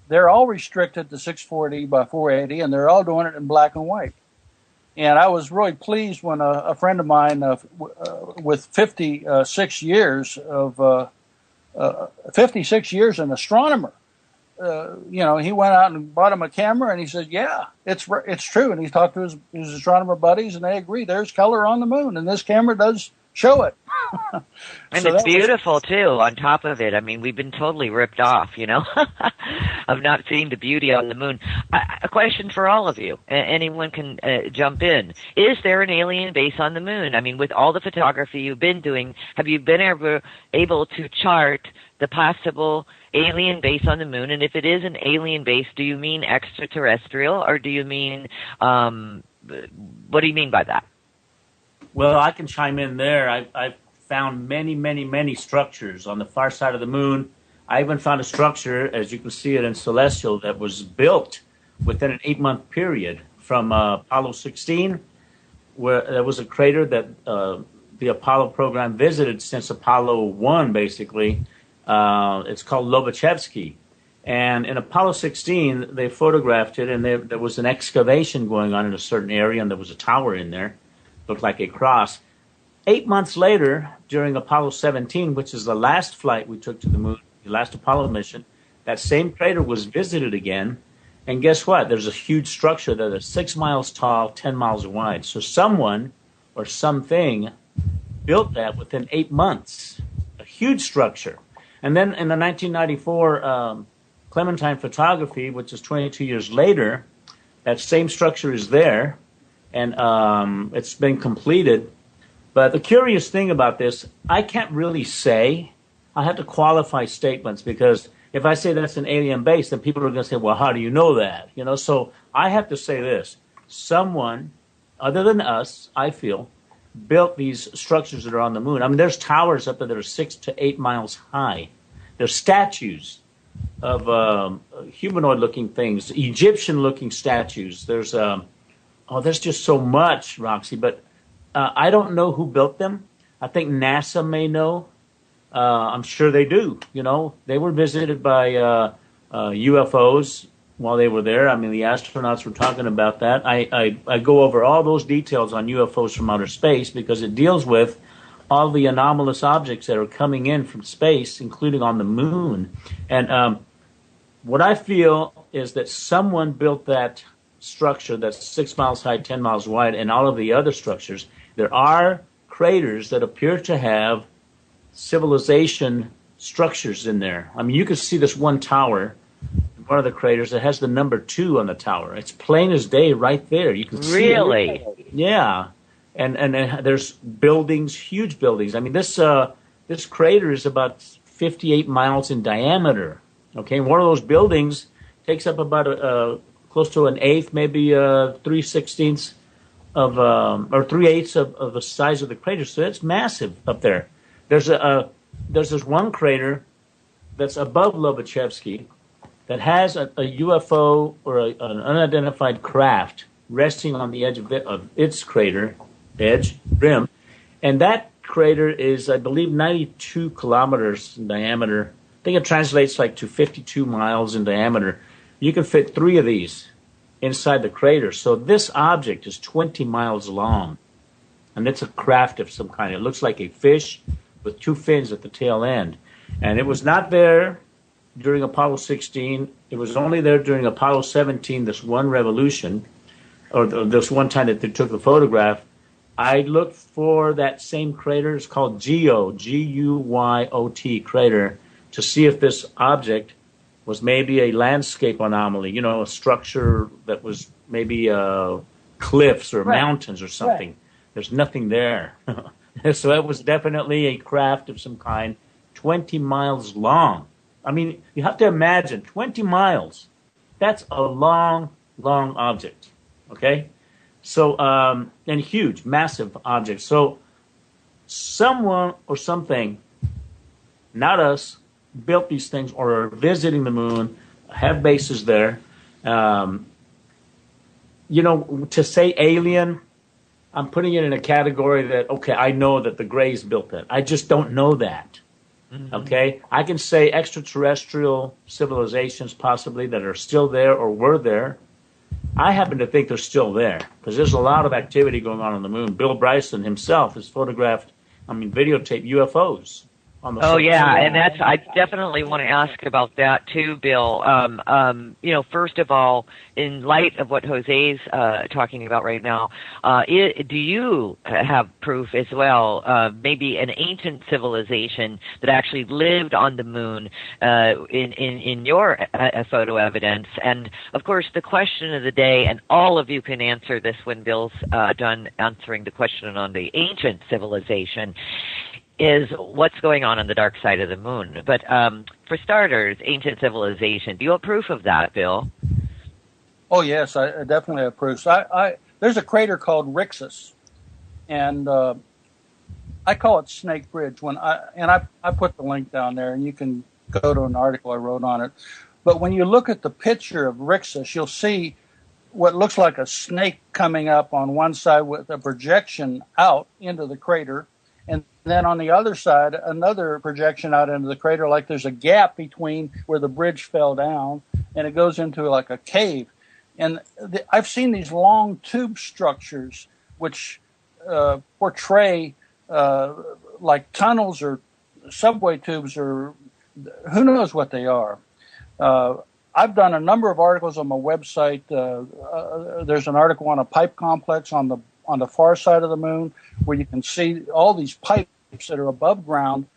They're all restricted to 640 by 480, and they're all doing it in black and white. And I was really pleased when a friend of mine with 56 years an astronomer, he went out and bought him a camera, and he said, yeah, it's true. And he talked to his astronomer buddies, and they agree there's color on the moon, and this camera does show it. And so it's beautiful, too, on top of it. I mean, we've been totally ripped off, of not seeing the beauty on the moon. A question for all of you. Anyone can jump in. Is there an alien base on the moon? I mean, with all the photography you've been doing, have you been ever able to chart the possible alien base on the moon? And if it is an alien base, do you mean extraterrestrial, or do you mean, what do you mean by that? Well, I can chime in there. I've found many, many, many structures on the far side of the moon. I even found a structure, as you can see it in Celestial, that was built within an 8-month period from Apollo 16, where there was a crater that the Apollo program visited since Apollo 1, basically. It's called Lobachevsky. And in Apollo 16, they photographed it, and there was an excavation going on in a certain area, and there was a tower in there. Looked like a cross. 8 months later, during Apollo 17, which is the last flight we took to the moon, the last Apollo mission, that same crater was visited again. And guess what? There's a huge structure there that's 6 miles tall, 10 miles wide. So someone or something built that within 8 months. A huge structure. And then in the 1994 Clementine photography, which is 22 years later, that same structure is there. And it's been completed. But the curious thing about this, I can't really say. I have to qualify statements because if I say that's an alien base, then people are going to say, well, how do you know that? So I have to say this. Someone, other than us, I feel, built these structures that are on the moon. I mean, there's towers up there that are 6 to 8 miles high. There's statues of humanoid-looking things, Egyptian-looking statues. There's just so much, Roxy, but I don't know who built them. I think NASA may know. I'm sure they do. They were visited by UFOs while they were there. I mean, the astronauts were talking about that. I go over all those details on UFOs from outer space because it deals with all the anomalous objects that are coming in from space, including on the moon. And what I feel is that someone built that structure that's 6 miles high, 10 miles wide, and all of the other structures. There are craters that appear to have civilization structures in there. I mean, you can see this one tower, one of the craters that has the number 2 on the tower. It's plain as day right there. You can see Really? Yeah. And there's buildings, huge buildings. I mean, this crater is about 58 miles in diameter. Okay, one of those buildings takes up about close to an eighth, maybe 3/16 of or 3/8 of the size of the crater. So it's massive up there. There's this one crater that's above Lobachevsky that has a UFO or an unidentified craft resting on the edge of its crater rim, and that crater is, I believe, 92 kilometers in diameter. I think it translates like to 52 miles in diameter. You can fit 3 of these inside the crater. So this object is 20 miles long, and it's a craft of some kind. It looks like a fish with 2 fins at the tail end, and it was not there during Apollo 16. It was only there during Apollo 17, this one revolution, or this one time that they took the photograph. I looked for that same crater. It's called Guyot crater, to see if this object was maybe a landscape anomaly, you know, a structure that was maybe cliffs or mountains or something. Right. There's nothing there. So it was definitely a craft of some kind, 20 miles long. I mean, you have to imagine 20 miles. That's a long, long object, okay? So, and huge, massive object. So someone or something, not us, built these things or are visiting the moon, have bases there. You know, to say alien, I'm putting it in a category that, okay, I know that the Greys built that. I just don't know that. Mm-hmm. Okay? I can say extraterrestrial civilizations possibly that are still there or were there. I happen to think they're still there because there's a lot of activity going on the moon. Bill Bryson himself has videotaped UFOs. Oh yeah, and I definitely want to ask about that too, Bill. You know, first of all, in light of what Jose's talking about right now, do you have proof as well, maybe an ancient civilization that actually lived on the moon in your photo evidence? And of course, the question of the day, and all of you can answer this when Bill's done answering the question on the ancient civilization, is what's going on the dark side of the moon. But for starters, ancient civilization, do you have proof of that, Bill? Oh, yes, I definitely have proof. There's a crater called Rixus, and I call it Snake Bridge. I put the link down there, and you can go to an article I wrote on it. But when you look at the picture of Rixus, you'll see what looks like a snake coming up on one side with a projection out into the crater, and then on the other side, another projection out into the crater, like there's a gap between where the bridge fell down, and it goes into like a cave. And I've seen these long tube structures which portray like tunnels or subway tubes, or who knows what they are. I've done a number of articles on my website. There's an article on a pipe complex on the far side of the moon, where you can see all these pipes that are above ground.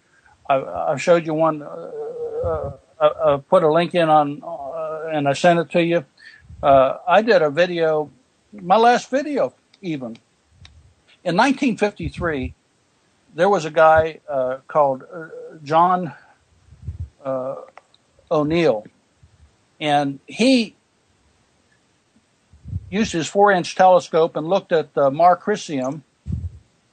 I showed you one. I put a link in on, and I sent it to you. I did a video, my last video even. In 1953, there was a guy called John O'Neill, and he used his 4-inch telescope and looked at Mare Crisium,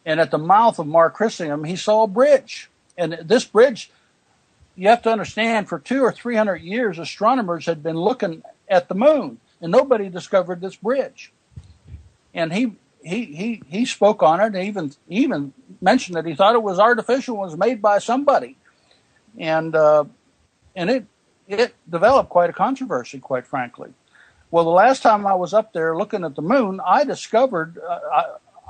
and at the mouth of Mare Crisium, he saw a bridge. And this bridge, you have to understand, for 200 or 300 years, astronomers had been looking at the moon, and nobody discovered this bridge. And he spoke on it, and even mentioned that he thought it was artificial, was made by somebody. And it developed quite a controversy, quite frankly. Well, the last time I was up there looking at the moon, I discovered,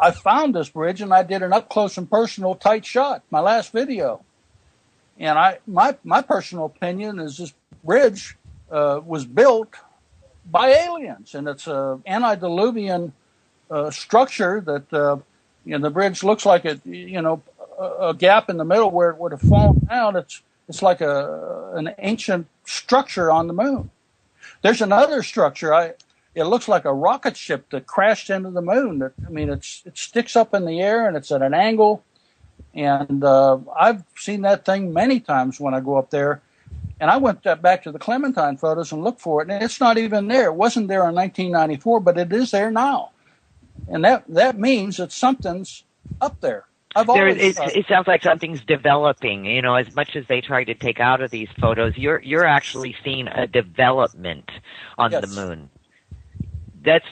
I found this bridge, and I did an up-close and personal tight shot, my last video. And my personal opinion is this bridge was built by aliens, and it's an antediluvian structure that, the bridge looks like a gap in the middle where it would have fallen down. It's like an ancient structure on the moon. There's another structure. It looks like a rocket ship that crashed into the moon. It sticks up in the air and it's at an angle. And I've seen that thing many times when I go up there. And I went back to the Clementine photos and looked for it, and it's not even there. It wasn't there in 1994, but it is there now. And that means that something's up there. It sounds like something's developing. As much as they try to take out of these photos, you're actually seeing a development on the moon. That's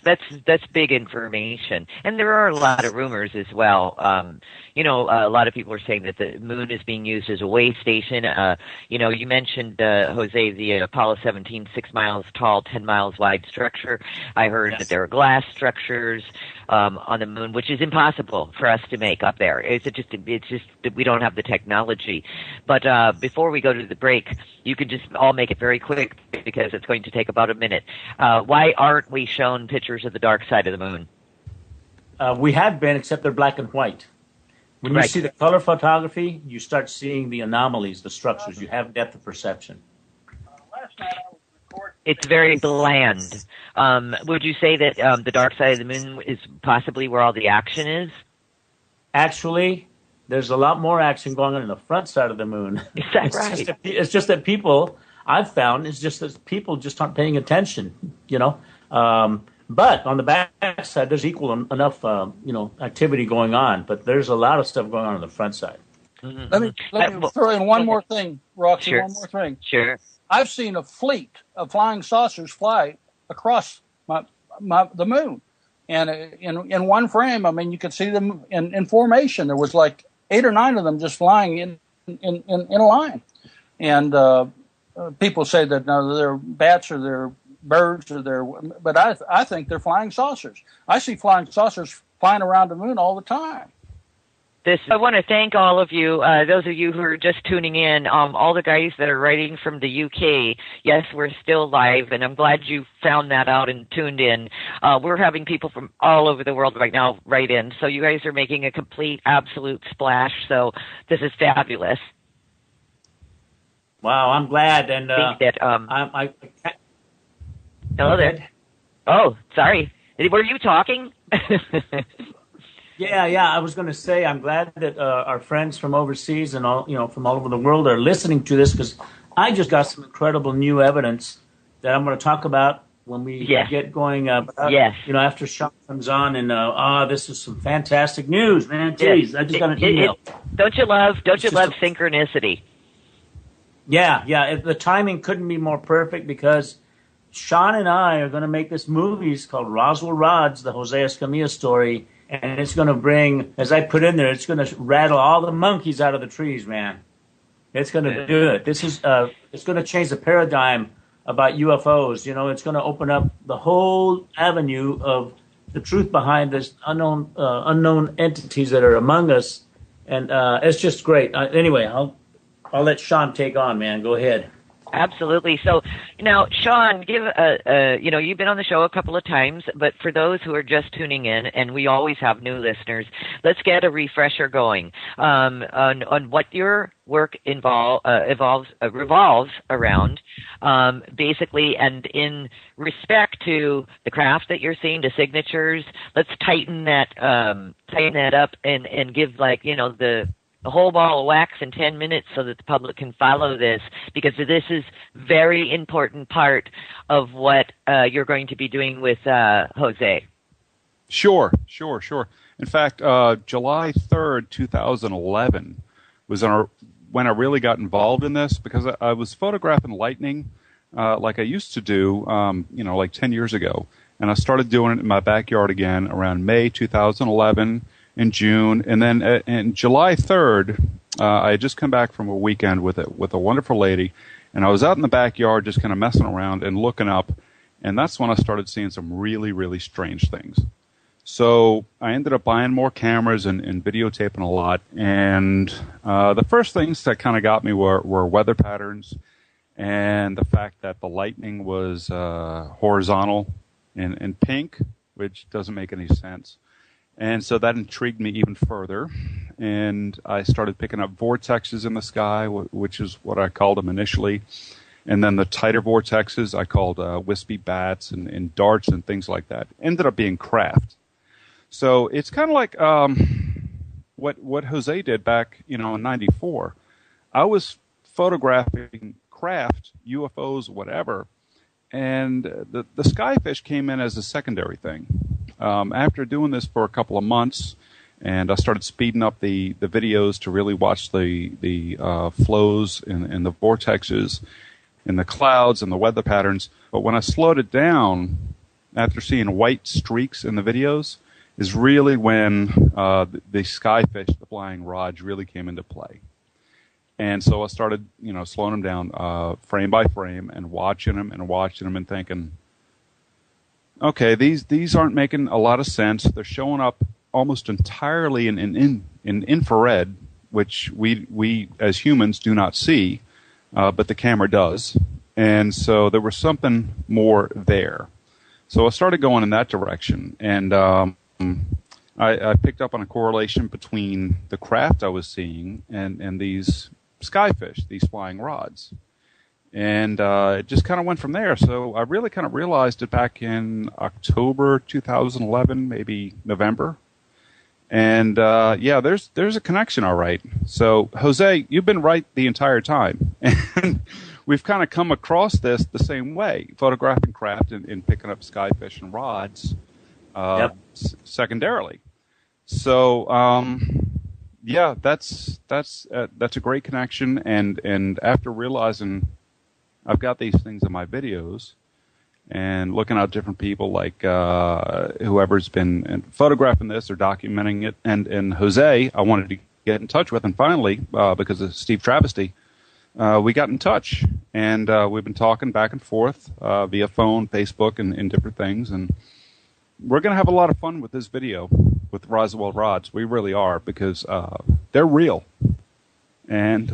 big information, and there are a lot of rumors as well. A lot of people are saying that the moon is being used as a way station. You mentioned Jose, the Apollo 17, 6 miles tall, 10 miles wide structure. I heard that there are glass structures on the moon, which is impossible for us to make up there. It's just that we don't have the technology. But before we go to the break, you could just all make it very quick because it's going to take about a minute. Why aren't we shown pictures of the dark side of the moon? We have been, except they're black and white. When you see the color photography, you start seeing the anomalies, the structures. You have depth of perception. It's very bland. Would you say that the dark side of the moon is possibly where all the action is? Actually, there's a lot more action going on in the front side of the moon. Is that right? It's just that people, I've found, it's just that people just aren't paying attention, But on the back side, there's enough, activity going on. But there's a lot of stuff going on the front side. Mm-hmm. Let me throw in one more thing, Roxy. Sure. One more thing. Sure. I've seen a fleet of flying saucers fly across the moon, and in one frame, you could see them in formation. There was like 8 or 9 of them just flying in a line, and people say that no, they're bats or they're birds but I think they're flying saucers. I see flying saucers flying around the moon all the time. I want to thank all of you, those of you who are just tuning in, all the guys that are writing from the UK. Yes, we're still live, and I'm glad you found that out and tuned in. We're having people from all over the world right now write in, so you guys are making a complete, absolute splash, so this is fabulous. Wow, I'm glad, and hello there. Oh, sorry. Were you talking? Yeah. I was going to say I'm glad that our friends from overseas and from all over the world are listening to this, because I just got some incredible new evidence that I'm going to talk about when we get going. After Sean comes on, and this is some fantastic news, man. Jeez, I just got an email. Don't you love synchronicity? Yeah. The timing couldn't be more perfect, because Sean and I are going to make this movie. It's called Roswell Rods, the Jose Escamilla story. And it's going to bring, as I put in there, it's going to rattle all the monkeys out of the trees, man. It's going to do it. This is, it's going to change the paradigm about UFOs. It's going to open up the whole avenue of the truth behind this unknown entities that are among us. And it's just great. Anyway, I'll let Sean take on, man. Go ahead. Absolutely. So now, Sean, give you've been on the show a couple of times, but for those who are just tuning in, and we always have new listeners, let's get a refresher going on what your work revolves around, basically, and in respect to the craft that you're seeing, the signatures. Let's tighten that up and give the whole ball of wax in 10 minutes so that the public can follow this, because this is very important part of what you're going to be doing with Jose. Sure. In fact, July 3rd, 2011 was when I really got involved in this, because I was photographing lightning like I used to do, like 10 years ago. And I started doing it in my backyard again around May 2011. In June, and then in July 3rd, I had just come back from a weekend with a wonderful lady, and I was out in the backyard just kind of messing around and looking up, and that's when I started seeing some really, really strange things. So I ended up buying more cameras and videotaping a lot, and the first things that kind of got me were weather patterns and the fact that the lightning was horizontal and pink, which doesn't make any sense. And so that intrigued me even further, and I started picking up vortexes in the sky, which is what I called them initially. And then the tighter vortexes I called wispy bats and darts and things like that. Ended up being craft. So it's kind of like what Jose did back, in '94. I was photographing craft, UFOs, whatever, and the Skyfish came in as a secondary thing. After doing this for a couple of months, and I started speeding up the videos to really watch the flows and the vortexes and the clouds and the weather patterns. But when I slowed it down, after seeing white streaks in the videos, is really when the Skyfish, the flying rods, really came into play. And so I started, slowing them down frame by frame and watching them and thinking, okay, these aren't making a lot of sense. They're showing up almost entirely in infrared, which we as humans do not see, but the camera does. And so there was something more there. So I started going in that direction, and I picked up on a correlation between the craft I was seeing and these Skyfish, these flying rods. And it just kind of went from there. So I really kind of realized it back in October 2011, maybe November. And there's a connection, all right. So Jose, you've been right the entire time, and we've kind of come across this the same way, photographing craft and picking up Skyfish and rods, secondarily. So that's a great connection. And after realizing I've got these things in my videos and looking at different people like whoever's been photographing this or documenting it. And Jose, I wanted to get in touch with. And finally, because of Steve Travesty, we got in touch. And we've been talking back and forth via phone, Facebook, and different things. And we're going to have a lot of fun with this video with Roswell rods. We really are, because they're real. And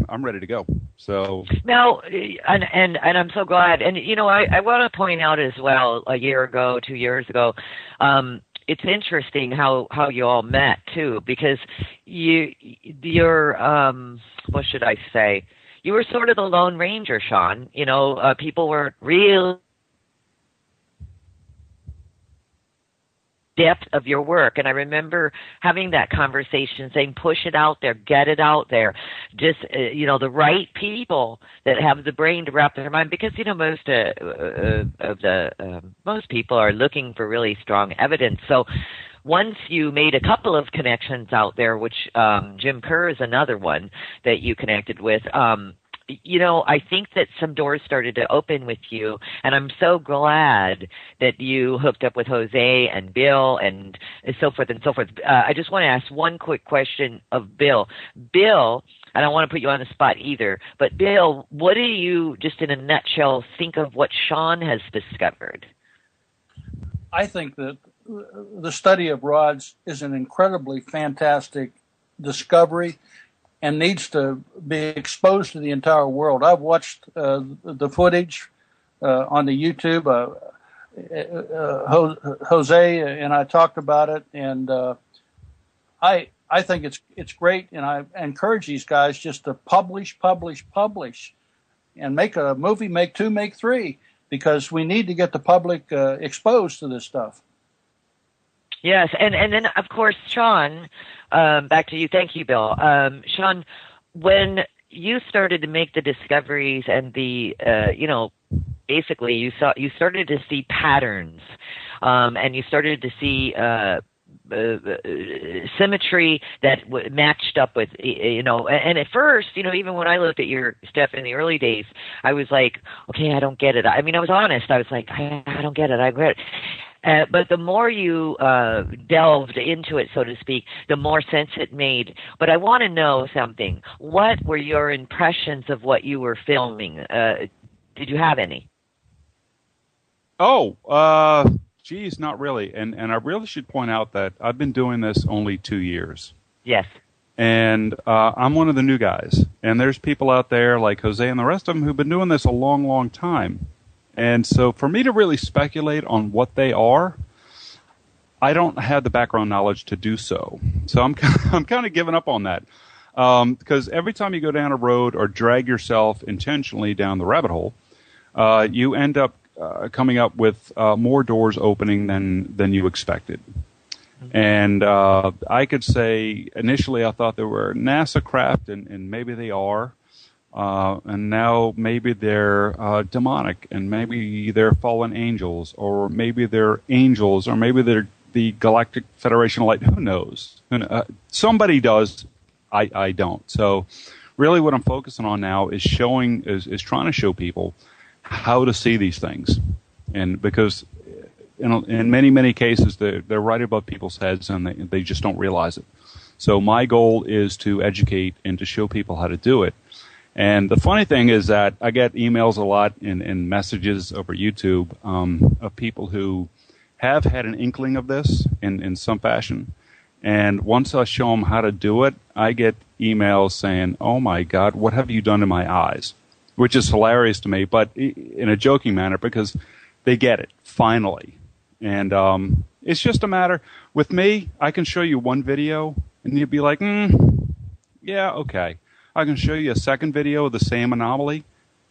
I'm ready to go. So now, and I'm so glad. And I want to point out as well. A year ago, 2 years ago, it's interesting how you all met too, because you're what should I say? You were sort of the Lone Ranger, Sean. People were real depth of your work. And I remember having that conversation saying, push it out there, get it out there. Just, the right people that have the brain to wrap their mind, because, most people are looking for really strong evidence. So once you made a couple of connections out there, which Jim Kerr is another one that you connected with, I think that some doors started to open with you, and I'm so glad that you hooked up with Jose and Bill and so forth and so forth. I just want to ask one quick question of Bill. Bill, I don't want to put you on the spot either, but Bill, what do you, just in a nutshell, think of what Sean has discovered? I think that the study of rods is an incredibly fantastic discovery and needs to be exposed to the entire world. I've watched the footage on the YouTube. Jose and I talked about it, and I think it's great, and I encourage these guys just to publish, and make a movie, make two, make three, because we need to get the public exposed to this stuff. Yes, and then, of course, Sean, back to you. Thank you, Bill. Sean, when you started to make the discoveries and the, basically you started to see patterns, and you started to see symmetry that matched up with, and at first, even when I looked at your stuff in the early days, I was like, okay, I don't get it. I mean, I was honest. I was like, I don't get it. I get it. But the more you delved into it, so to speak, the more sense it made. But I want to know something. What were your impressions of what you were filming? Did you have any? Geez, not really. And I really should point out that I've been doing this only 2 years. Yes. And I'm one of the new guys. And there's people out there like Jose and the rest of them who've been doing this a long, long time. And so for me to really speculate on what they are, I don't have the background knowledge to do so. So I'm kind of giving up on that. Because every time you go down a road or drag yourself intentionally down the rabbit hole, you end up coming up with more doors opening than you expected. And I could say initially I thought they were NASA craft, and maybe they are. And now maybe they're demonic, and maybe they're fallen angels, or maybe they're angels, or maybe they're the Galactic Federation of Light. Who knows? Somebody does. I don't. So really what I'm focusing on now is trying to show people how to see these things. And because in many, many cases, they're right above people's heads, and they just don't realize it. So my goal is to educate and to show people how to do it. And the funny thing is that I get emails a lot and messages over YouTube of people who have had an inkling of this in some fashion. And once I show them how to do it, I get emails saying, "Oh my God, what have you done to my eyes?" Which is hilarious to me, but in a joking manner, because they get it, finally. And it's just a matter, with me, I can show you one video, and you'd be like, yeah, okay. I can show you a second video of the same anomaly,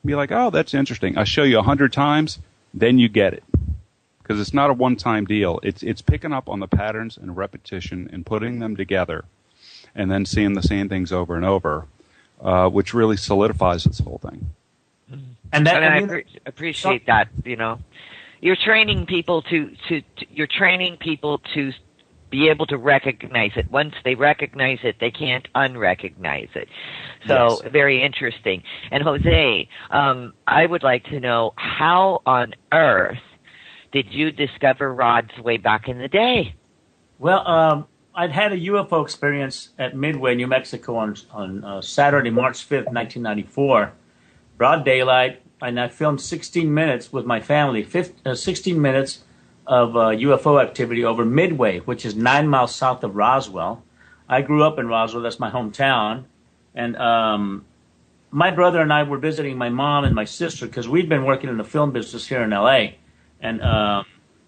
be like, oh, that's interesting. I show you 100 times, then you get it. Because it's not a one-time deal. It's picking up on the patterns and repetition and putting them together, and then seeing the same things over and over, which really solidifies this whole thing. And I appreciate that. You know, you're training people to be able to recognize it. Once they recognize it, they can't unrecognize it. So yes. Very interesting. And Jose, I would like to know, how on earth did you discover rods way back in the day? Well, I'd had a UFO experience at Midway, New Mexico on Saturday, March 5th, 1994. Broad daylight, and I filmed 16 minutes with my family, 16 minutes of UFO activity over Midway, which is 9 miles south of Roswell. I grew up in Roswell, that's my hometown. And my brother and I were visiting my mom and my sister because we'd been working in the film business here in L.A. And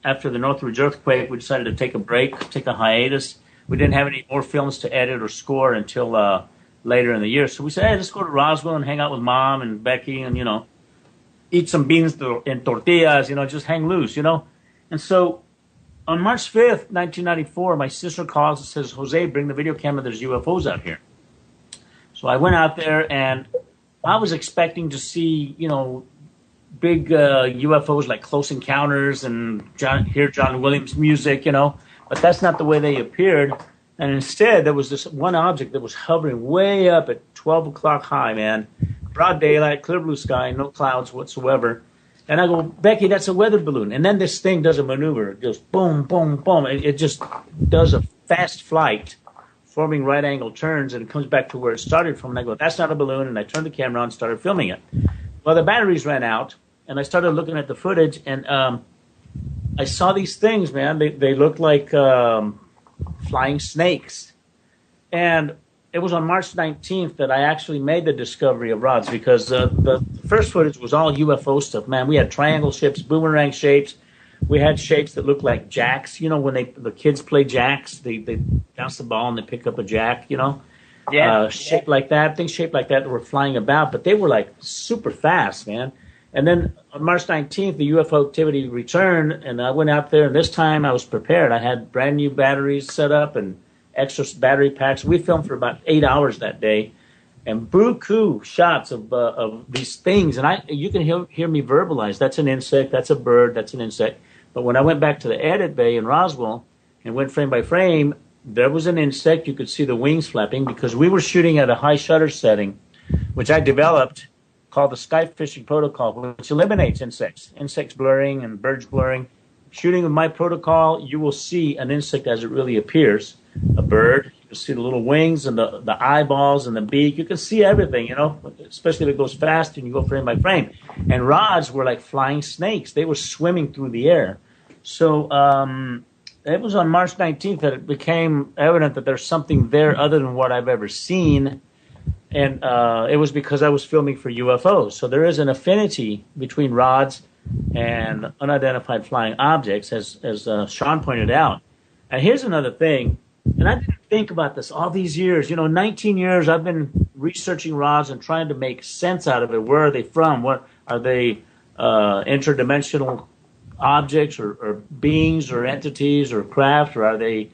after the Northridge earthquake, we decided to take a break, take a hiatus. We didn't have any more films to edit or score until later in the year. So we said, hey, let's go to Roswell and hang out with Mom and Becky and, eat some beans and tortillas, just hang loose, And so on March 5th, 1994, my sister calls and says, Jose, bring the video camera. There's UFOs out here. So I went out there, and I was expecting to see, big UFOs like Close Encounters and hear John Williams music, But that's not the way they appeared. And instead, there was this one object that was hovering way up at 12 o'clock high, man. Broad daylight, clear blue sky, no clouds whatsoever. And I go, Becky, that's a weather balloon. And then this thing does a maneuver. It goes boom, boom, boom. It just does a fast flight, forming right angle turns, and it comes back to where it started from. And I go, that's not a balloon. And I turned the camera on and started filming it. Well, the batteries ran out, and I started looking at the footage, and I saw these things, man. They looked like flying snakes. And it was on March 19th that I actually made the discovery of rods, because the first footage was all UFO stuff, man. We had triangle shapes, boomerang shapes. We had shapes that looked like jacks. When the kids play jacks, they bounce the ball and they pick up a jack, Yeah. Shaped like that, things shaped like that were flying about, but they were like super fast, man. And then on March 19th, the UFO activity returned, and I went out there, and this time I was prepared. I had brand new batteries set up and extra battery packs. We filmed for about 8 hours that day, and buku shots of these things. And you can hear me verbalize, that's an insect, that's a bird, that's an insect. But when I went back to the edit bay in Roswell and went frame by frame, there was an insect. You could see the wings flapping, because we were shooting at a high shutter setting, which I developed, called the Skyfishing protocol, which eliminates insects blurring and birds blurring. shooting with my protocol, you will see an insect as it really appears. A bird, you can see the little wings and the eyeballs and the beak. You can see everything, especially if it goes fast and you go frame by frame. And rods were like flying snakes. They were swimming through the air. So it was on March 19th that it became evident that there's something there other than what I've ever seen. And it was because I was filming for UFOs. So there is an affinity between rods and unidentified flying objects, as Sean pointed out. And here's another thing, and I didn't think about this all these years. 19 years I've been researching rods and trying to make sense out of it. Where are they from? What are they? Interdimensional objects or beings or entities or craft, or are they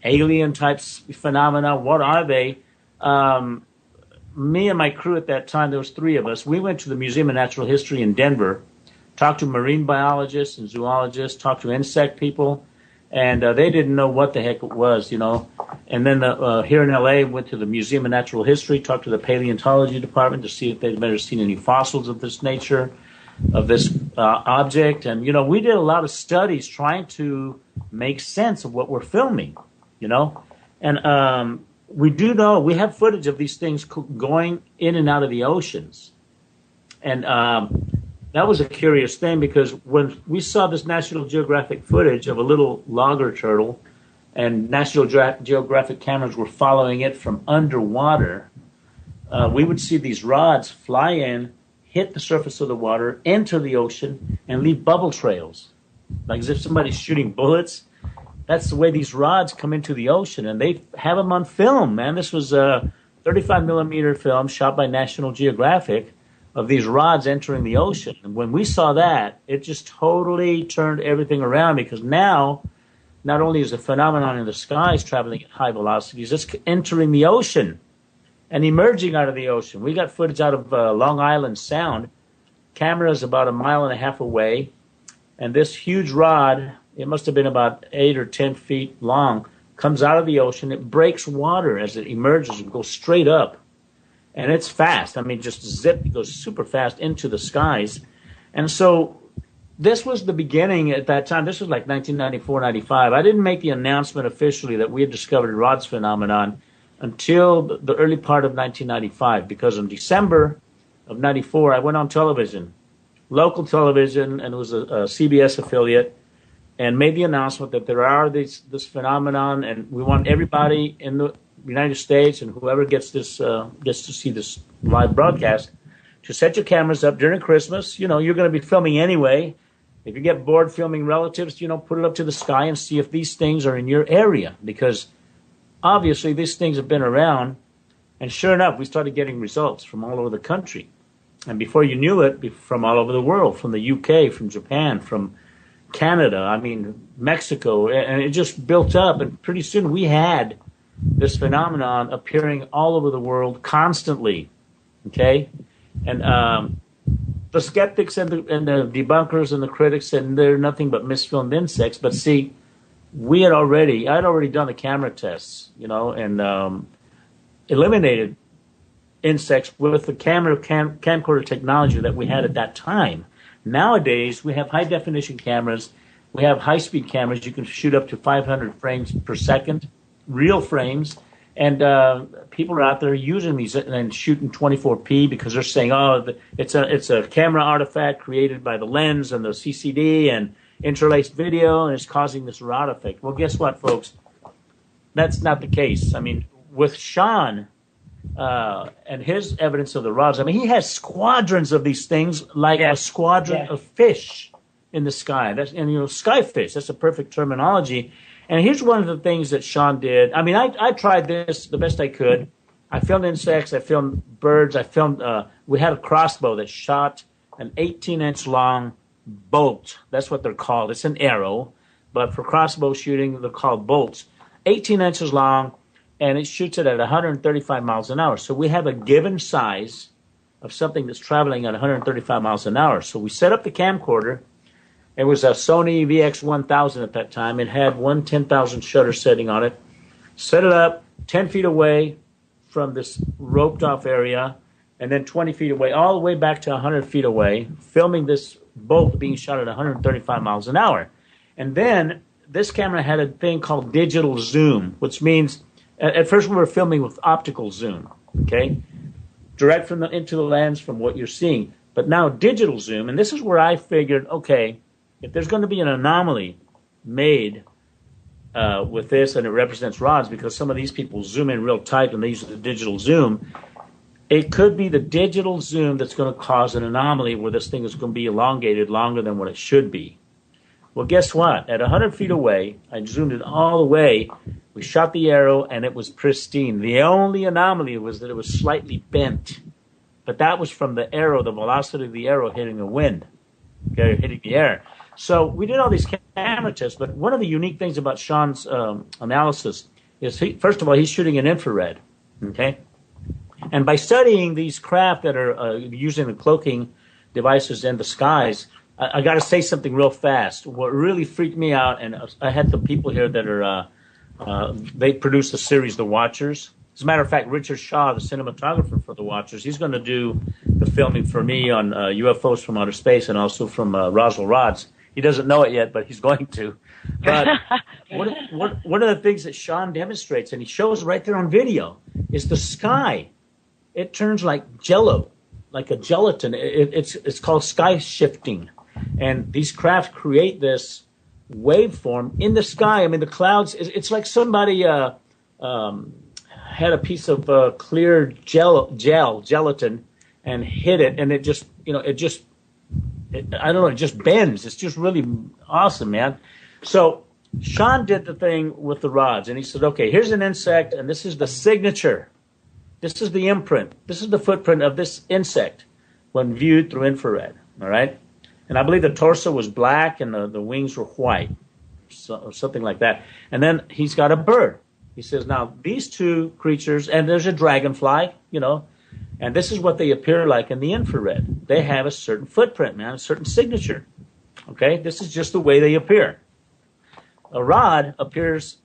alien types phenomena? What are they? Me and my crew at that time, there was 3 of us, we went to the Museum of Natural History in Denver, talked to marine biologists and zoologists, talked to insect people, and they didn't know what the heck it was, And then here in L.A., went to the Museum of Natural History, talked to the paleontology department to see if they'd ever seen any fossils of this nature, of this object. And, we did a lot of studies trying to make sense of what we're filming, And we do know, we have footage of these things going in and out of the oceans. And that was a curious thing, because when we saw this National Geographic footage of a little logger turtle, and National Geographic cameras were following it from underwater, we would see these rods fly in, hit the surface of the water, enter the ocean, and leave bubble trails, like as if somebody's shooting bullets. That's the way these rods come into the ocean, and they have them on film, man. This was a 35 millimeter film shot by National Geographic of these rods entering the ocean. And when we saw that, it just totally turned everything around, because now, not only is the phenomenon in the skies traveling at high velocities, it's entering the ocean and emerging out of the ocean. We got footage out of Long Island Sound. Camera's about 1.5 miles away, and this huge rod, it must have been about 8 or 10 feet long, comes out of the ocean. It breaks water as it emerges and goes straight up. And it's fast. I mean, just zip, it goes super fast into the skies. And so this was the beginning at that time. This was like 1994, 95. I didn't make the announcement officially that we had discovered Rod's phenomenon until the early part of 1995, because in December of 94, I went on television, local television, and it was a CBS affiliate, and made the announcement that there are this phenomenon, and we want everybody in the United States and whoever gets to see this live broadcast to set your cameras up during Christmas. You're going to be filming anyway. If you get bored filming relatives, put it up to the sky and see if these things are in your area, because obviously these things have been around. And sure enough, we started getting results from all over the country. And before you knew it, from all over the world, from the UK, from Japan, from Canada, Mexico, and it just built up. And pretty soon we had this phenomenon appearing all over the world constantly, okay? And the skeptics and the debunkers and the critics said they're nothing but misfilmed insects. But see, I'd already done the camera tests, and eliminated insects with the camcorder technology that we had at that time. Nowadays, we have high-definition cameras. We have high-speed cameras. You can shoot up to 500 frames per second, real frames. And people are out there using these and shooting 24p because they're saying, it's a camera artifact created by the lens and the CCD and interlaced video, and it's causing this rod effect. Well, guess what, folks? That's not the case. With Sean and his evidence of the rods, he has squadrons of these things, like a squadron of fish in the sky. Skyfish, that's a perfect terminology. And here's one of the things that Sean did. I tried this the best I could. I filmed insects. I filmed birds. We had a crossbow that shot an 18-inch long bolt. That's what they're called. It's an arrow, but for crossbow shooting, they're called bolts. 18 inches long, and it shoots it at 135 miles an hour. So we have a given size of something that's traveling at 135 miles an hour. So we set up the camcorder. It was a Sony VX1000 at that time. It had one 10,000 shutter setting on it. Set it up 10 feet away from this roped off area, and then 20 feet away, all the way back to 100 feet away, filming this boat being shot at 135 miles an hour. And then this camera had a thing called digital zoom, which means at first we were filming with optical zoom, okay? Direct from into the lens from what you're seeing. But now digital zoom, and this is where I figured, okay, if there's going to be an anomaly made with this and it represents rods, because some of these people zoom in real tight and they use the digital zoom, it could be the digital zoom that's going to cause an anomaly where this thing is going to be elongated longer than what it should be. Well, guess what? At 100 feet away, I zoomed it all the way. We shot the arrow, and it was pristine. The only anomaly was that it was slightly bent. But that was from the arrow, the velocity of the arrow hitting the wind, okay, hitting the air. So we did all these camera tests, but one of the unique things about Sean's analysis is, first of all, he's shooting in infrared, okay? And by studying these craft that are using the cloaking devices in the skies, I got to say something real fast. What really freaked me out, and I had some people here that are, they produced the series The Watchers. As a matter of fact, Richard Shaw, the cinematographer for The Watchers, he's going to do the filming for me on UFOs from outer space and also from Roswell Rods. He doesn't know it yet, but he's going to. But one of the things that Sean demonstrates, and he shows right there on video, is the sky. It turns like jello, like a gelatin. It's called sky shifting. And these craft create this waveform in the sky. I mean, the clouds, it's like somebody had a piece of clear gelatin and hit it, and it just bends. It's just really awesome, man. So Sean did the thing with the rods, and he said, okay, here's an insect, and this is the signature. This is the imprint. This is the footprint of this insect when viewed through infrared, all right? And I believe the torso was black and the wings were white, or something like that. And then he's got a bird. He says, now, these two creatures, and there's a dragonfly, and this is what they appear like in the infrared. They have a certain footprint, man, a certain signature, okay? This is just the way they appear. A rod appears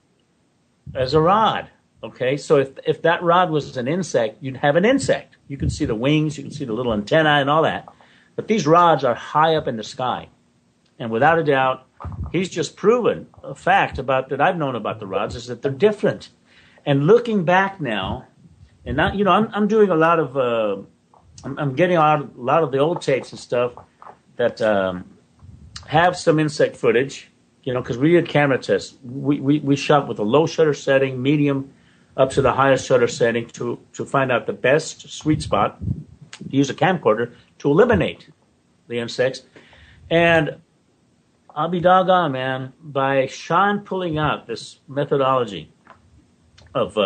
as a rod, okay? So if that rod was an insect, you'd have an insect. You can see the wings, you can see the little antennae and all that. But these rods are high up in the sky. And without a doubt, he's just proven a fact that I've known about the rods is that they're different. And looking back now, and now, I'm doing a lot of, I'm getting out a lot of the old tapes and stuff that have some insect footage, because we did camera tests. We shot with a low shutter setting, medium, up to the highest shutter setting to find out the best sweet spot to use a camcorder to eliminate the insects. And I'll be doggone, man, by Sean pulling out this methodology of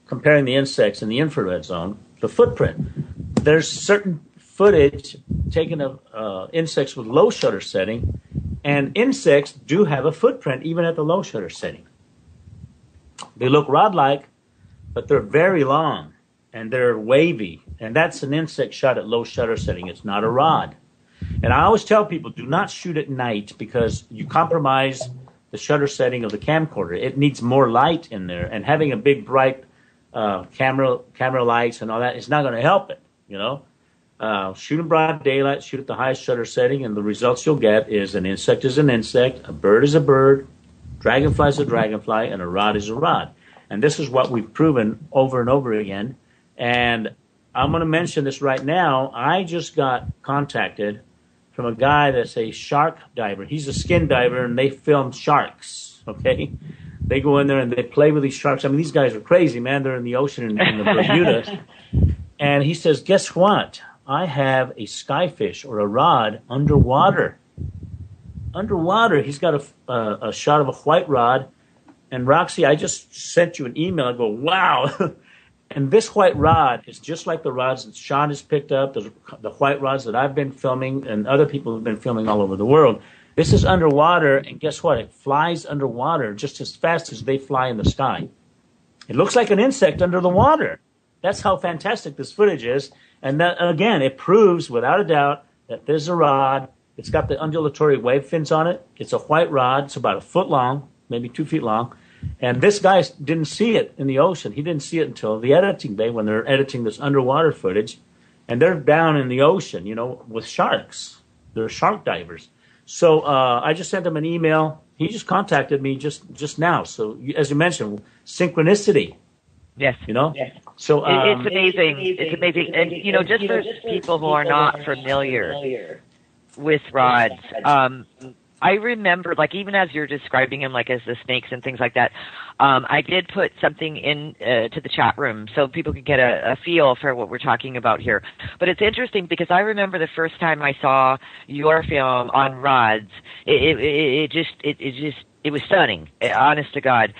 comparing the insects in the infrared zone, the footprint, there's certain footage taken of insects with low shutter setting, and insects do have a footprint even at the low shutter setting. They look rod-like, but they're very long, and they're wavy. And that's an insect shot at low shutter setting. It's not a rod. And I always tell people, do not shoot at night because you compromise the shutter setting of the camcorder. It needs more light in there. And having a big, bright camera lights and all that is not going to help it, Shoot in broad daylight, shoot at the highest shutter setting, and the results you'll get is an insect is an insect, a bird is a bird, dragonfly is a dragonfly, and a rod is a rod. And this is what we've proven over and over again. And I'm going to mention this right now. I just got contacted from a guy that's a shark diver. He's a skin diver, and they film sharks, okay? They go in there, and they play with these sharks. I mean, these guys are crazy, man. They're in the ocean in the Bermuda. And he says, guess what? I have a skyfish or a rod underwater. Underwater. He's got a shot of a white rod. And Roxy, I just sent you an email. I go, wow. And this white rod is just like the rods that Sean has picked up, the white rods that I've been filming and other people have been filming all over the world. This is underwater, and guess what? It flies underwater just as fast as they fly in the sky. It looks like an insect under the water. That's how fantastic this footage is. And that, again, it proves without a doubt that there's a rod. It's got the undulatory wave fins on it. It's a white rod. It's about 1 foot long, maybe 2 feet long. And this guy didn't see it in the ocean. He didn't see it until the editing bay when they're editing this underwater footage. and they're down in the ocean, with sharks. They're shark divers. So I just sent him an email. He just contacted me just now. So as you mentioned, synchronicity. Yes. Yes. So it's amazing. It's amazing. And just for people who are not familiar with rods, I remember, like, even as you're describing them, like as the snakes and things like that, I did put something in to the chat room so people could get a feel for what we're talking about here. But it's interesting because I remember the first time I saw your film on rods, it was stunning, honest to God,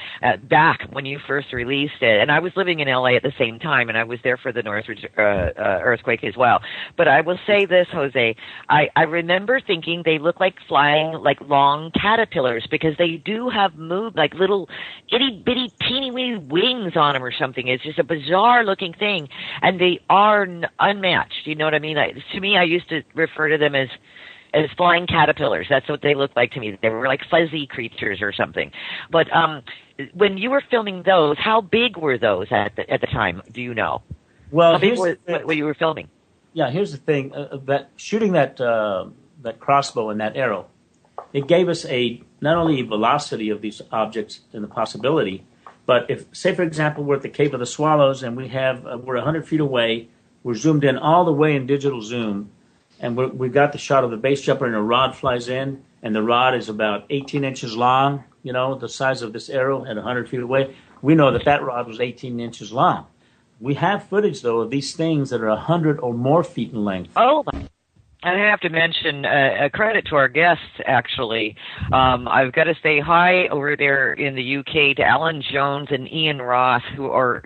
back when you first released it. And I was living in LA at the same time, and I was there for the Northridge earthquake as well. But I will say this, Jose, I remember thinking they look like flying, like long caterpillars, because they do have like little itty-bitty, teeny-weeny wings on them or something. It's just a bizarre-looking thing, and they are unmatched. You know what I mean? To me, I used to refer to them as flying caterpillars. That's what they looked like to me. They were like fuzzy creatures or something. But when you were filming those, how big were those at the time? Do you know? Well, how big were what you were filming? Yeah, here's the thing: that shooting that crossbow and that arrow, it gave us not only velocity of these objects and the possibility, but if, say, for example, we're at the Cave of the Swallows and we're 100 feet away, we're zoomed in all the way in digital zoom. And we've got the shot of the base jumper, and a rod flies in, and the rod is about 18 inches long, the size of this arrow at 100 feet away. We know that rod was 18 inches long. We have footage, though, of these things that are 100 or more feet in length. Oh, I have to mention a credit to our guests, actually. I've got to say hi over there in the UK to Alan Jones and Ian Ross, who are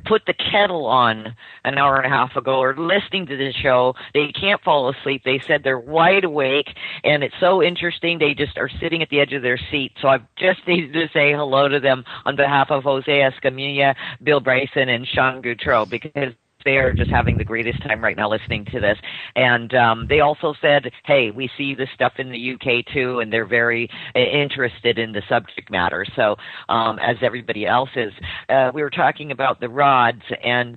put the kettle on an hour and a half ago, or listening to the show. They can't fall asleep. They said they're wide awake, and it's so interesting. They just are sitting at the edge of their seat. So I've just needed to say hello to them on behalf of Jose Escamilla, Bill Bryson, and Sean Gautreaux, because they are just having the greatest time right now listening to this. And they also said, hey, we see this stuff in the UK too, and they're very interested in the subject matter. So as everybody else is, we were talking about the rods, and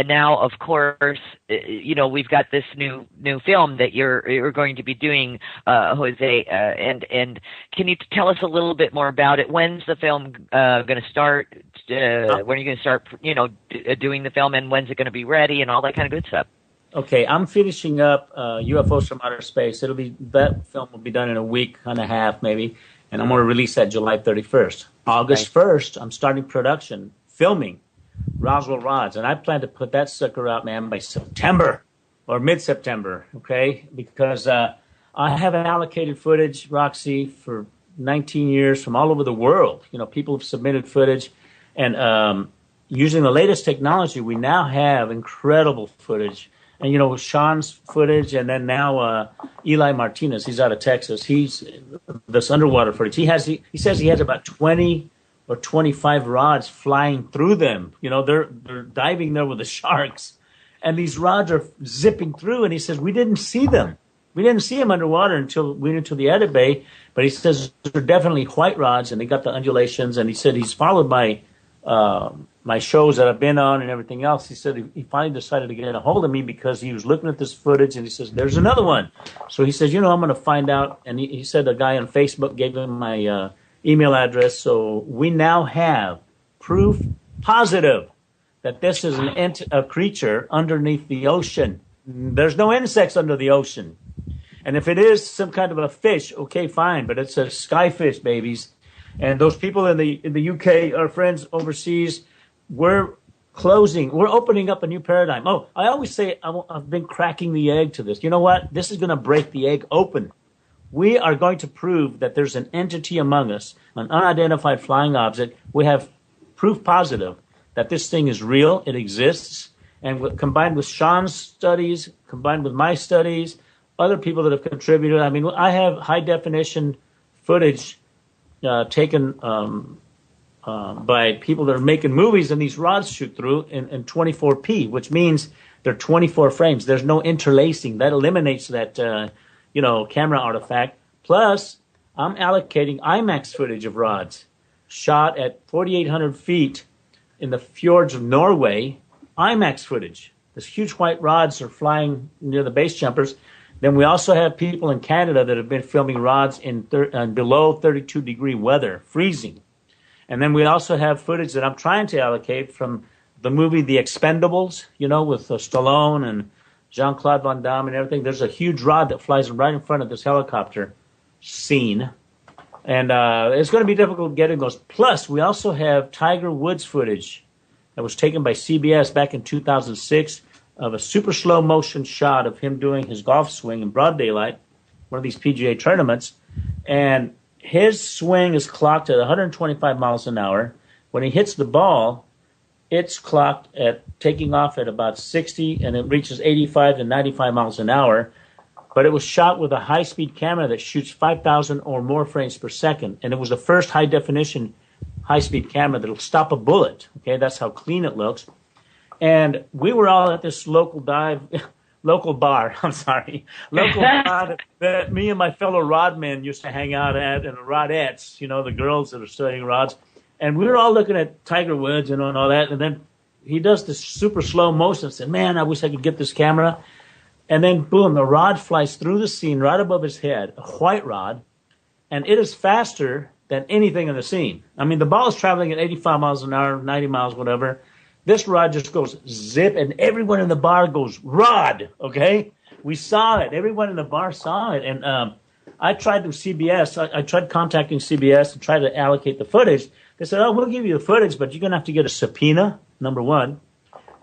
now, of course, we've got this new film that you're going to be doing, Jose. And can you tell us a little bit more about it? When's the film going to start? When are you going to start, doing the film, and when's it going to be ready, and all that kind of good stuff? Okay, I'm finishing up UFOs from Outer Space. That film will be done in a week and a half, maybe, and I'm going to release that July 31st. August 1st, I'm starting production, filming Roswell Rods, and I plan to put that sucker out, man, by September or mid-September, okay? Because I have allocated footage, Roxy, for 19 years from all over the world. People have submitted footage, and using the latest technology, we now have incredible footage. And, with Sean's footage, and then now Eli Martinez, he's out of Texas. He's this underwater footage. He says he has about 20 or 25 rods flying through them. They're diving there with the sharks, and these rods are zipping through. And he says, we didn't see them. We didn't see them underwater until we went into the edit bay. But he says they're definitely white rods, and they got the undulations. And he said he's followed my shows that I've been on and everything else. He said he finally decided to get a hold of me because he was looking at this footage, and he says, there's another one. So he says, I'm going to find out. And he said a guy on Facebook gave him my email address. So we now have proof positive that this is a creature underneath the ocean. There's no insects under the ocean. And if it is some kind of a fish, okay, fine. But it's a skyfish, babies. And those people in the UK, our friends overseas, we're opening up a new paradigm. Oh, I always say I've been cracking the egg to this. You know what? This is going to break the egg open. We are going to prove that there's an entity among us, an unidentified flying object. We have proof positive that this thing is real, it exists, and combined with Sean's studies, combined with my studies, other people that have contributed. I mean, I have high-definition footage taken by people that are making movies, and these rods shoot through in 24p, which means they're 24 frames. There's no interlacing. That eliminates that camera artifact. Plus, I'm allocating IMAX footage of rods shot at 4,800 feet in the fjords of Norway. IMAX footage. These huge white rods are flying near the base jumpers. Then we also have people in Canada that have been filming rods in below 32-degree weather, freezing. And then we also have footage that I'm trying to allocate from the movie The Expendables, with Stallone and Jean-Claude Van Damme and everything. There's a huge rod that flies right in front of this helicopter scene. And it's going to be difficult getting those. Plus, we also have Tiger Woods footage that was taken by CBS back in 2006 of a super slow motion shot of him doing his golf swing in broad daylight, one of these PGA tournaments. And his swing is clocked at 125 miles an hour. When he hits the ball, it's clocked at taking off at about 60, and it reaches 85 to 95 miles an hour. But it was shot with a high-speed camera that shoots 5,000 or more frames per second. And it was the first high-definition, high-speed camera that will stop a bullet. Okay, that's how clean it looks. And we were all at this local bar that me and my fellow rodmen used to hang out at, and the rodettes, the girls that are studying rods. And we were all looking at Tiger Woods and all that. And then he does this super slow motion and said, man, I wish I could get this camera. And then, boom, the rod flies through the scene right above his head, a white rod, and it is faster than anything in the scene. I mean, the ball is traveling at 85 miles an hour, 90 miles, whatever. This rod just goes zip, and everyone in the bar goes, rod, okay? We saw it. Everyone in the bar saw it. And I tried to CBS. I tried contacting CBS and tried to allocate the footage. They said, we'll give you the footage, but you're going to have to get a subpoena, number one.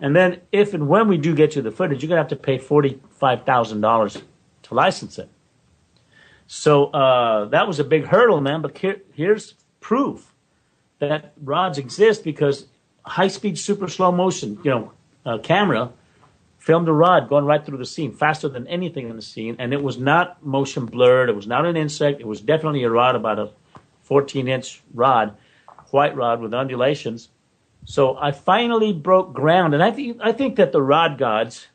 And then if and when we do get you the footage, you're going to have to pay $45,000 to license it. So that was a big hurdle, man. But here's proof that rods exist, because high-speed, super slow motion, camera filmed a rod going right through the scene, faster than anything in the scene. And it was not motion blurred. It was not an insect. It was definitely a rod, about a 14-inch rod, white rod with undulations. So I finally broke ground, and I think that the rod gods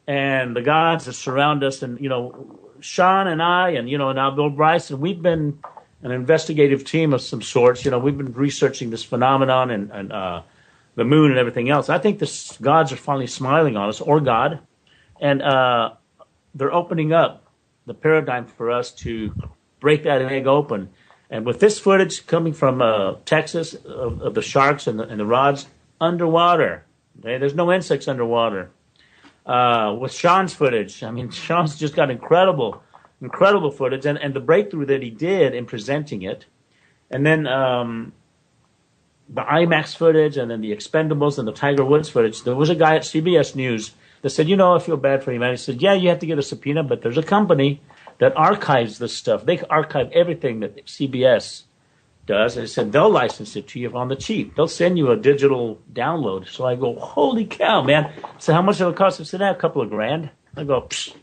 and the gods that surround us, and Sean and I, and now Bill Bryson, we've been an investigative team of some sorts. We've been researching this phenomenon and the moon and everything else. I think the gods are finally smiling on us, or God, and they're opening up the paradigm for us to break that egg open. And with this footage coming from Texas of the sharks and the rods underwater, okay? There's no insects underwater. With Sean's footage, I mean, Sean's just got incredible footage, and the breakthrough that he did in presenting it, and then the IMAX footage, and then the Expendables and the Tiger Woods footage. There was a guy at CBS News that said, I feel bad for you, man. He said, yeah, you have to get a subpoena, but there's a company that archives this stuff. They archive everything that CBS does. And they said they'll license it to you on the cheap. They'll send you a digital download. So I go, holy cow, man. So how much will it cost? I said, a couple of grand. I go, psh,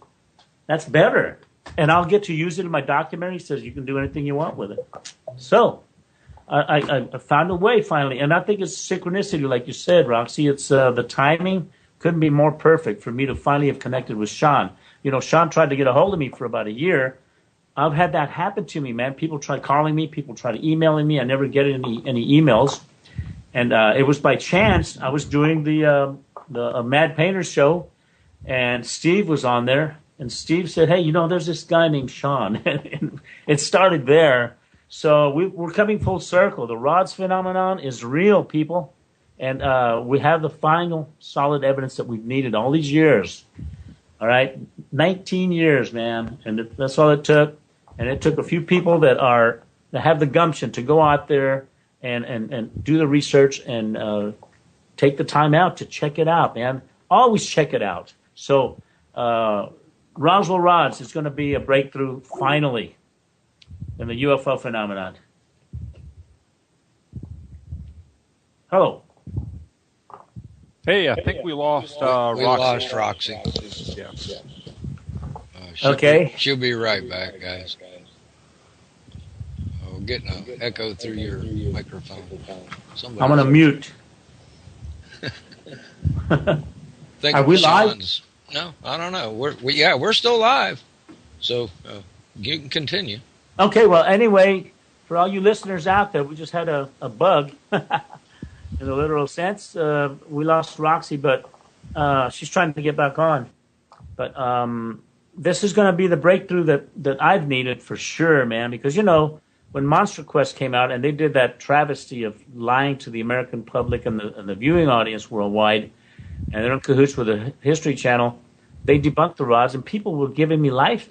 that's better. And I'll get to use it in my documentary. He says you can do anything you want with it. So I found a way finally. And I think it's synchronicity, like you said, Roxy. It's the timing couldn't be more perfect for me to finally have connected with Sean. Sean tried to get a hold of me for about a year. I've had that happen to me, man. People try calling me. People try emailing me. I never get any emails. And it was by chance. I was doing the Mad Painters show, and Steve was on there. And Steve said, hey, there's this guy named Sean. And it started there. So we're coming full circle. The rods phenomenon is real, people. And we have the final solid evidence that we've needed all these years. All right, 19 years, man, and that's all it took. And it took a few people that have the gumption to go out there and do the research and take the time out to check it out, man. Always check it out. So Roswell Rods is going to be a breakthrough finally in the UFO phenomenon. Hello. Hey, I think we lost Roxy. We lost Roxy. Yeah. Okay. She'll be right back, guys. Oh, getting an echo through your microphone. I'm going to mute. Are we live? No, I don't know. We're still live. So you can continue. Okay, well, anyway, for all you listeners out there, we just had a bug. In a literal sense, we lost Roxy, but She's trying to get back on. But this is going to be the breakthrough that I've needed for sure, man. Because, you know, when Monster Quest came out and they did that travesty of lying to the American public and the viewing audience worldwide, and they're in cahoots with the History Channel, they debunked the rods, and people were giving me life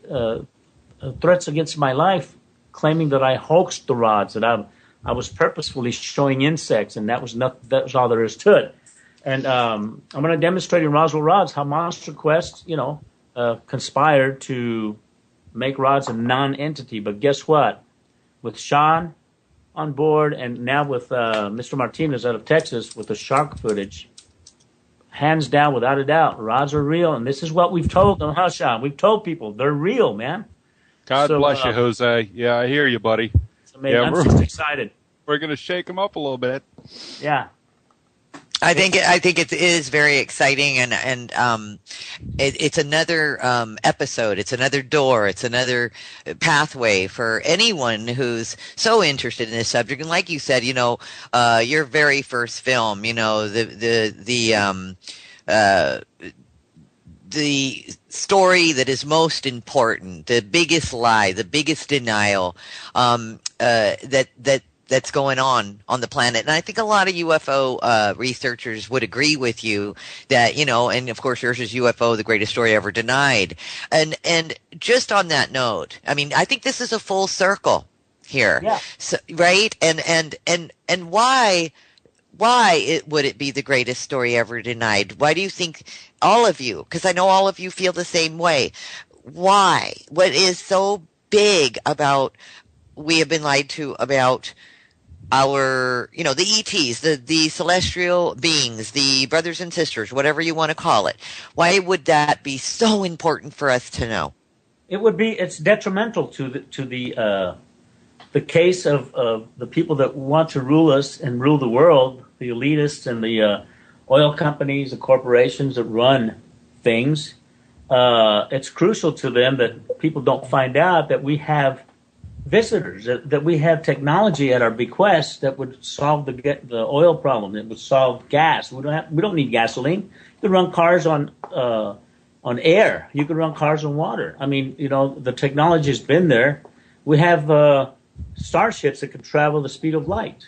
threats against my life, claiming that I hoaxed the rods, that I was purposefully showing insects, and that was all there is to it. And I'm going to demonstrate in Roswell Rods how Monster Quest, you know, conspired to make rods a non-entity. But guess what? With Sean on board, and now with Mr. Martinez out of Texas with the shark footage, hands down, without a doubt, rods are real. And this is what we've told them, huh, Sean? We've told people they're real, man. God bless you, Jose. Yeah, I hear you, buddy. It's amazing. Yeah, I'm just excited. We're going to shake them up a little bit. Yeah. I think it is very exciting, and it's another episode. It's another door. It's another pathway for anyone who's so interested in this subject. And like you said, you know, your very first film, you know, the story that is most important, the biggest lie, the biggest denial, that's going on the planet. And I think a lot of UFO researchers would agree with you that, you know, and of course yours is UFO, the greatest story ever denied. And just on that note, I mean, I think this is a full circle here. Yeah. So, right? And why would it be the greatest story ever denied? Why do you think, all of you, because I know all of you feel the same way, why? What is so big about we have been lied to about our, you know, the ETs, the celestial beings, the brothers and sisters, whatever you want to call it? Why would that be so important for us to know? It's detrimental to the case of the people that want to rule us and rule the world, the elitists and the oil companies, the corporations that run things. It's crucial to them that people don't find out that we have visitors, that we have technology at our bequest that would solve the oil problem. That would solve gas. We don't need gasoline. You can run cars on air. You can run cars on water. I mean, you know, the technology has been there. We have starships that can travel the speed of light.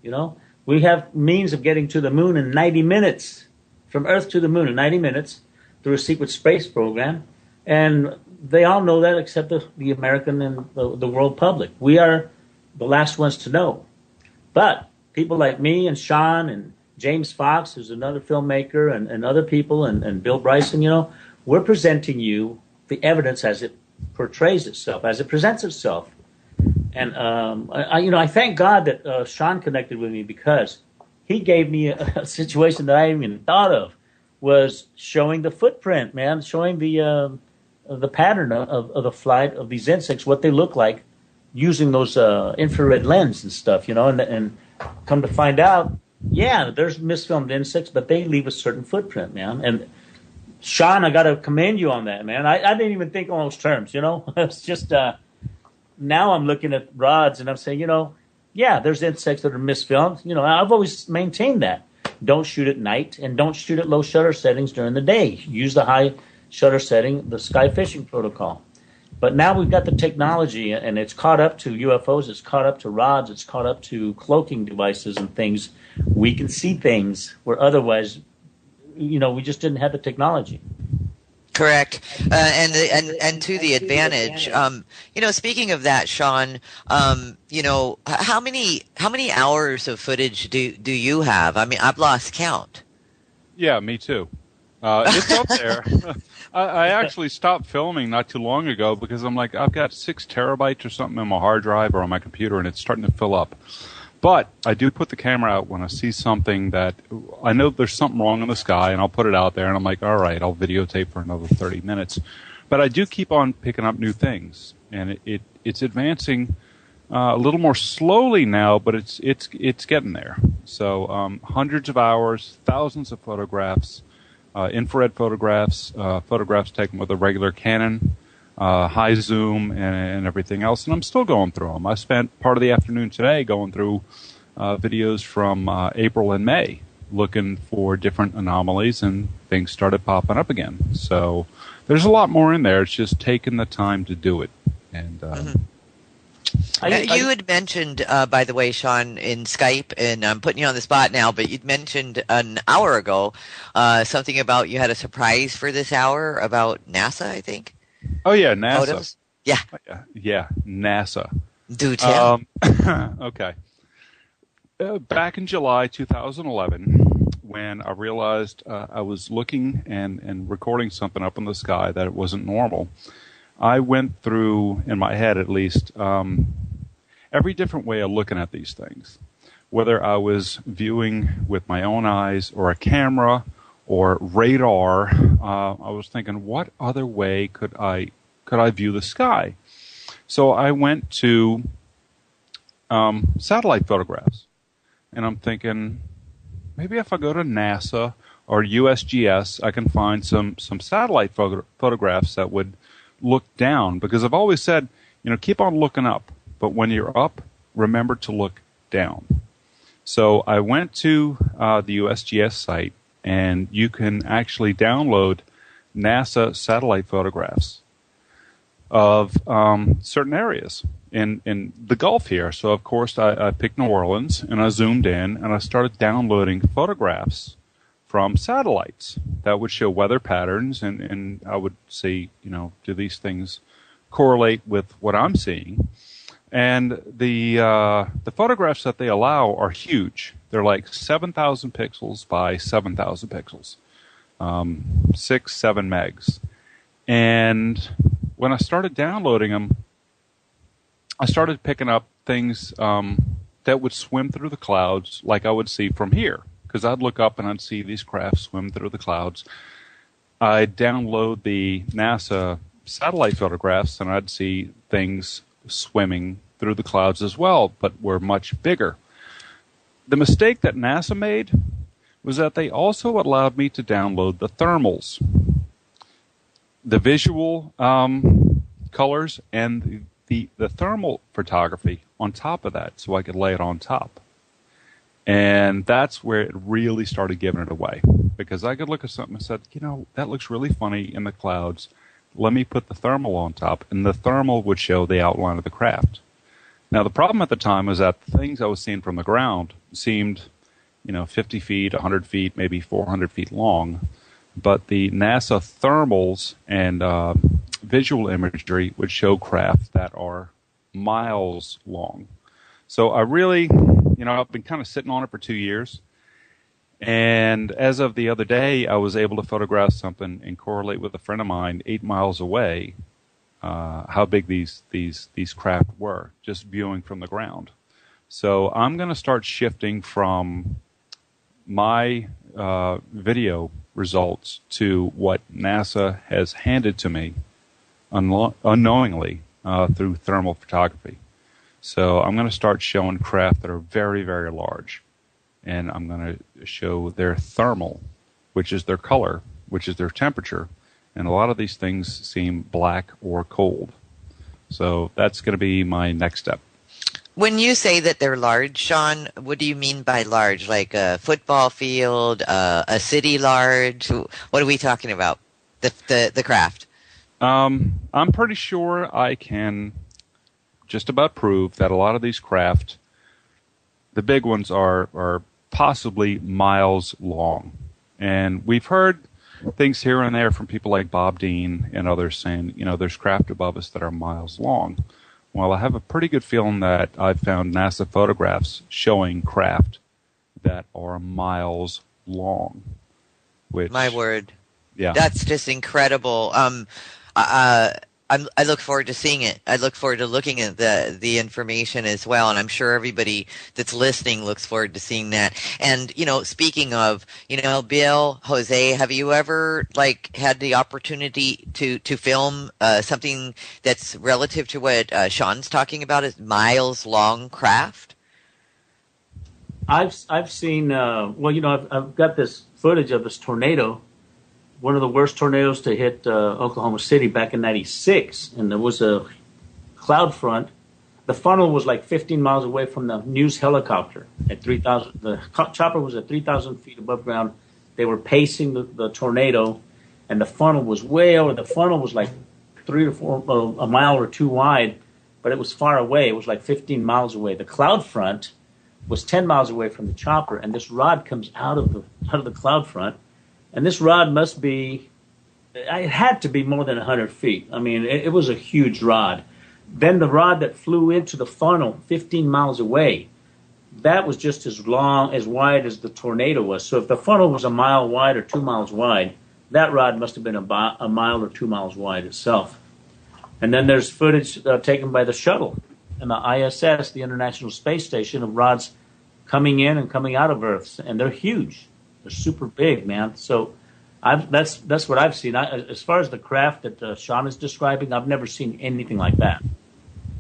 You know, we have means of getting to the moon in 90 minutes, from Earth to the moon in 90 minutes through a secret space program, and they all know that except the American and the world public. We are the last ones to know. But people like me and Sean and James Fox, who's another filmmaker, and other people, and Bill Bryson, you know, we're presenting you the evidence as it portrays itself, as it presents itself. And I thank God that Sean connected with me, because he gave me a situation that I hadn't even thought of, was showing the footprint, man, showing the pattern of the flight of these insects, what they look like, using those infrared lens and stuff, you know, and come to find out, yeah, there's misfilmed insects, but they leave a certain footprint, man. And Sean, I got to commend you on that, man. I didn't even think on those terms, you know. It's just now I'm looking at rods and I'm saying, you know, yeah, there's insects that are misfilmed. You know, I've always maintained that. Don't shoot at night, and don't shoot at low shutter settings during the day. Use the high shutter setting, the Skyfishing protocol. But now we've got the technology, and it's caught up to UFOs, it's caught up to rods, it's caught up to cloaking devices and things. We can see things where otherwise, you know, we just didn't have the technology. Correct. And to the advantage, you know, speaking of that, Sean, you know, how many hours of footage do you have? I mean, I've lost count. Yeah, me too. It's up there. I actually stopped filming not too long ago because I'm like, I've got 6 terabytes or something on my hard drive or on my computer, and it's starting to fill up. But I do put the camera out when I see something that I know there's something wrong in the sky, and I'll put it out there, and I'm like, all right, I'll videotape for another 30 minutes. But I do keep on picking up new things, and it's advancing a little more slowly now, but it's getting there. So hundreds of hours, thousands of photographs, infrared photographs, photographs taken with a regular Canon, high zoom, and everything else, and I'm still going through them. I spent part of the afternoon today going through videos from April and May, looking for different anomalies, and things started popping up again. So there's a lot more in there. It's just taking the time to do it. And you had mentioned, by the way, Sean, in Skype, and I'm putting you on the spot now, but you'd mentioned an hour ago something about you had a surprise for this hour about NASA, I think. Oh yeah, NASA. Photos? Yeah. Yeah, NASA. Do tell. Okay. Back in July 2011, when I realized I was looking and recording something up in the sky that it wasn't normal, I went through, in my head at least, every different way of looking at these things. Whether I was viewing with my own eyes or a camera or radar, I was thinking, what other way could I view the sky? So I went to satellite photographs. And I'm thinking, maybe if I go to NASA or USGS, I can find some satellite photographs that would look down. Because I've always said, keep on looking up. But when you're up, remember to look down. So I went to the USGS site, and you can actually download NASA satellite photographs of certain areas in the Gulf here. So, of course, I picked New Orleans, and I zoomed in, and I started downloading photographs from satellites that would show weather patterns, and I would see, do these things correlate with what I'm seeing? And the photographs that they allow are huge. They're like 7,000 pixels by 7,000 pixels, 6-7 megs. And when I started downloading them, I started picking up things that would swim through the clouds like I would see from here. Because I'd look up and I'd see these craft swim through the clouds. I'd download the NASA satellite photographs and I'd see things swimming through the clouds as well, but were much bigger. The mistake that NASA made was that they also allowed me to download the thermals, the visual colors, and the thermal photography on top of that, so I could lay it on top. And that's where it really started giving it away, because I could look at something and said, that looks really funny in the clouds. Let me put the thermal on top, and the thermal would show the outline of the craft. Now, the problem at the time was that the things I was seeing from the ground seemed, 50 feet, 100 feet, maybe 400 feet long, but the NASA thermals and visual imagery would show craft that are miles long. So I really, I've been kind of sitting on it for 2 years. And as of the other day, I was able to photograph something and correlate with a friend of mine 8 miles away how big these craft were, just viewing from the ground. So I'm going to start shifting from my video results to what NASA has handed to me unknowingly through thermal photography. So I'm going to start showing craft that are very, very large. And I'm going to show their thermal, which is their color, which is their temperature. And a lot of these things seem black or cold. So that's going to be my next step. When you say that they're large, Sean, what do you mean by large? Like a football field, a city large? What are we talking about? The craft? I'm pretty sure I can just about prove that a lot of these craft, the big ones, are possibly miles long. And we've heard things here and there from people like Bob Dean and others saying, there's craft above us that are miles long. Well, I have a pretty good feeling that I've found NASA photographs showing craft that are miles long. Which, my word. Yeah. That's just incredible. I look forward to seeing it. I look forward to looking at the information as well, and I'm sure everybody that's listening looks forward to seeing that. And speaking of, Bill, Jose, have you ever had the opportunity to film something that's relative to what Sean's talking about, is miles long craft? I've seen I've got this footage of this tornado. One of the worst tornadoes to hit Oklahoma City back in '96, and there was a cloud front the funnel was like 15 miles away from the news helicopter at 3,000. The chopper was at 3,000 feet above ground. They were pacing the tornado, and the funnel was way over. The funnel was like 3 to 4, a mile or two wide, but it was far away. It was like 15 miles away. The cloud front was 10 miles away from the chopper, and this rod comes out of the cloud front, and this rod must be, it had to be more than 100 feet. I mean, it was a huge rod. Then the rod that flew into the funnel 15 miles away, that was just as wide as the tornado was. So if the funnel was a mile wide or 2 miles wide, that rod must have been a mile or 2 miles wide itself. And then there's footage taken by the shuttle and the ISS, the International Space Station, of rods coming in and coming out of Earth, and they're huge. They're super big, man. So that's what I've seen. As far as the craft that Sean is describing, I've never seen anything like that.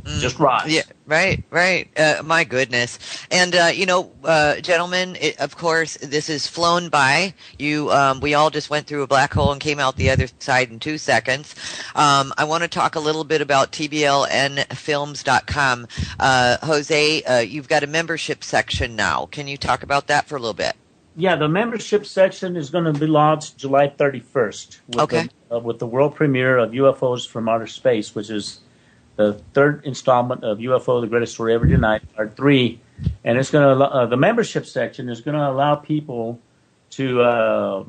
Just rods. Yeah, right. My goodness. And, gentlemen, of course, this is flown by. We all just went through a black hole and came out the other side in 2 seconds. I want to talk a little bit about tblnfilms.com. Jose, you've got a membership section now. Can you talk about that for a little bit? Yeah, the membership section is going to be launched July 31st with the world premiere of UFOs from Outer Space, which is the third installment of UFO, The Greatest Story Ever Denied, Part 3. And it's going to the membership section is going to allow people to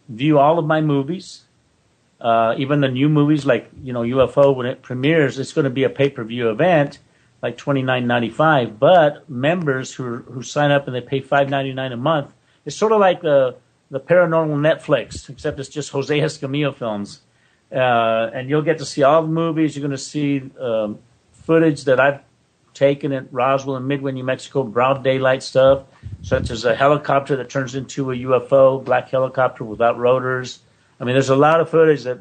view all of my movies, even the new movies like, UFO, when it premieres. It's going to be a pay-per-view event, like $29.95. But members who sign up and they pay $5.99 a month, it's sort of like the paranormal Netflix, except it's just Jose Escamilla films. And you'll get to see all the movies. You're going to see footage that I've taken at Roswell and Midway, New Mexico, broad daylight stuff, such as a helicopter that turns into a UFO, black helicopter without rotors. I mean, there's a lot of footage that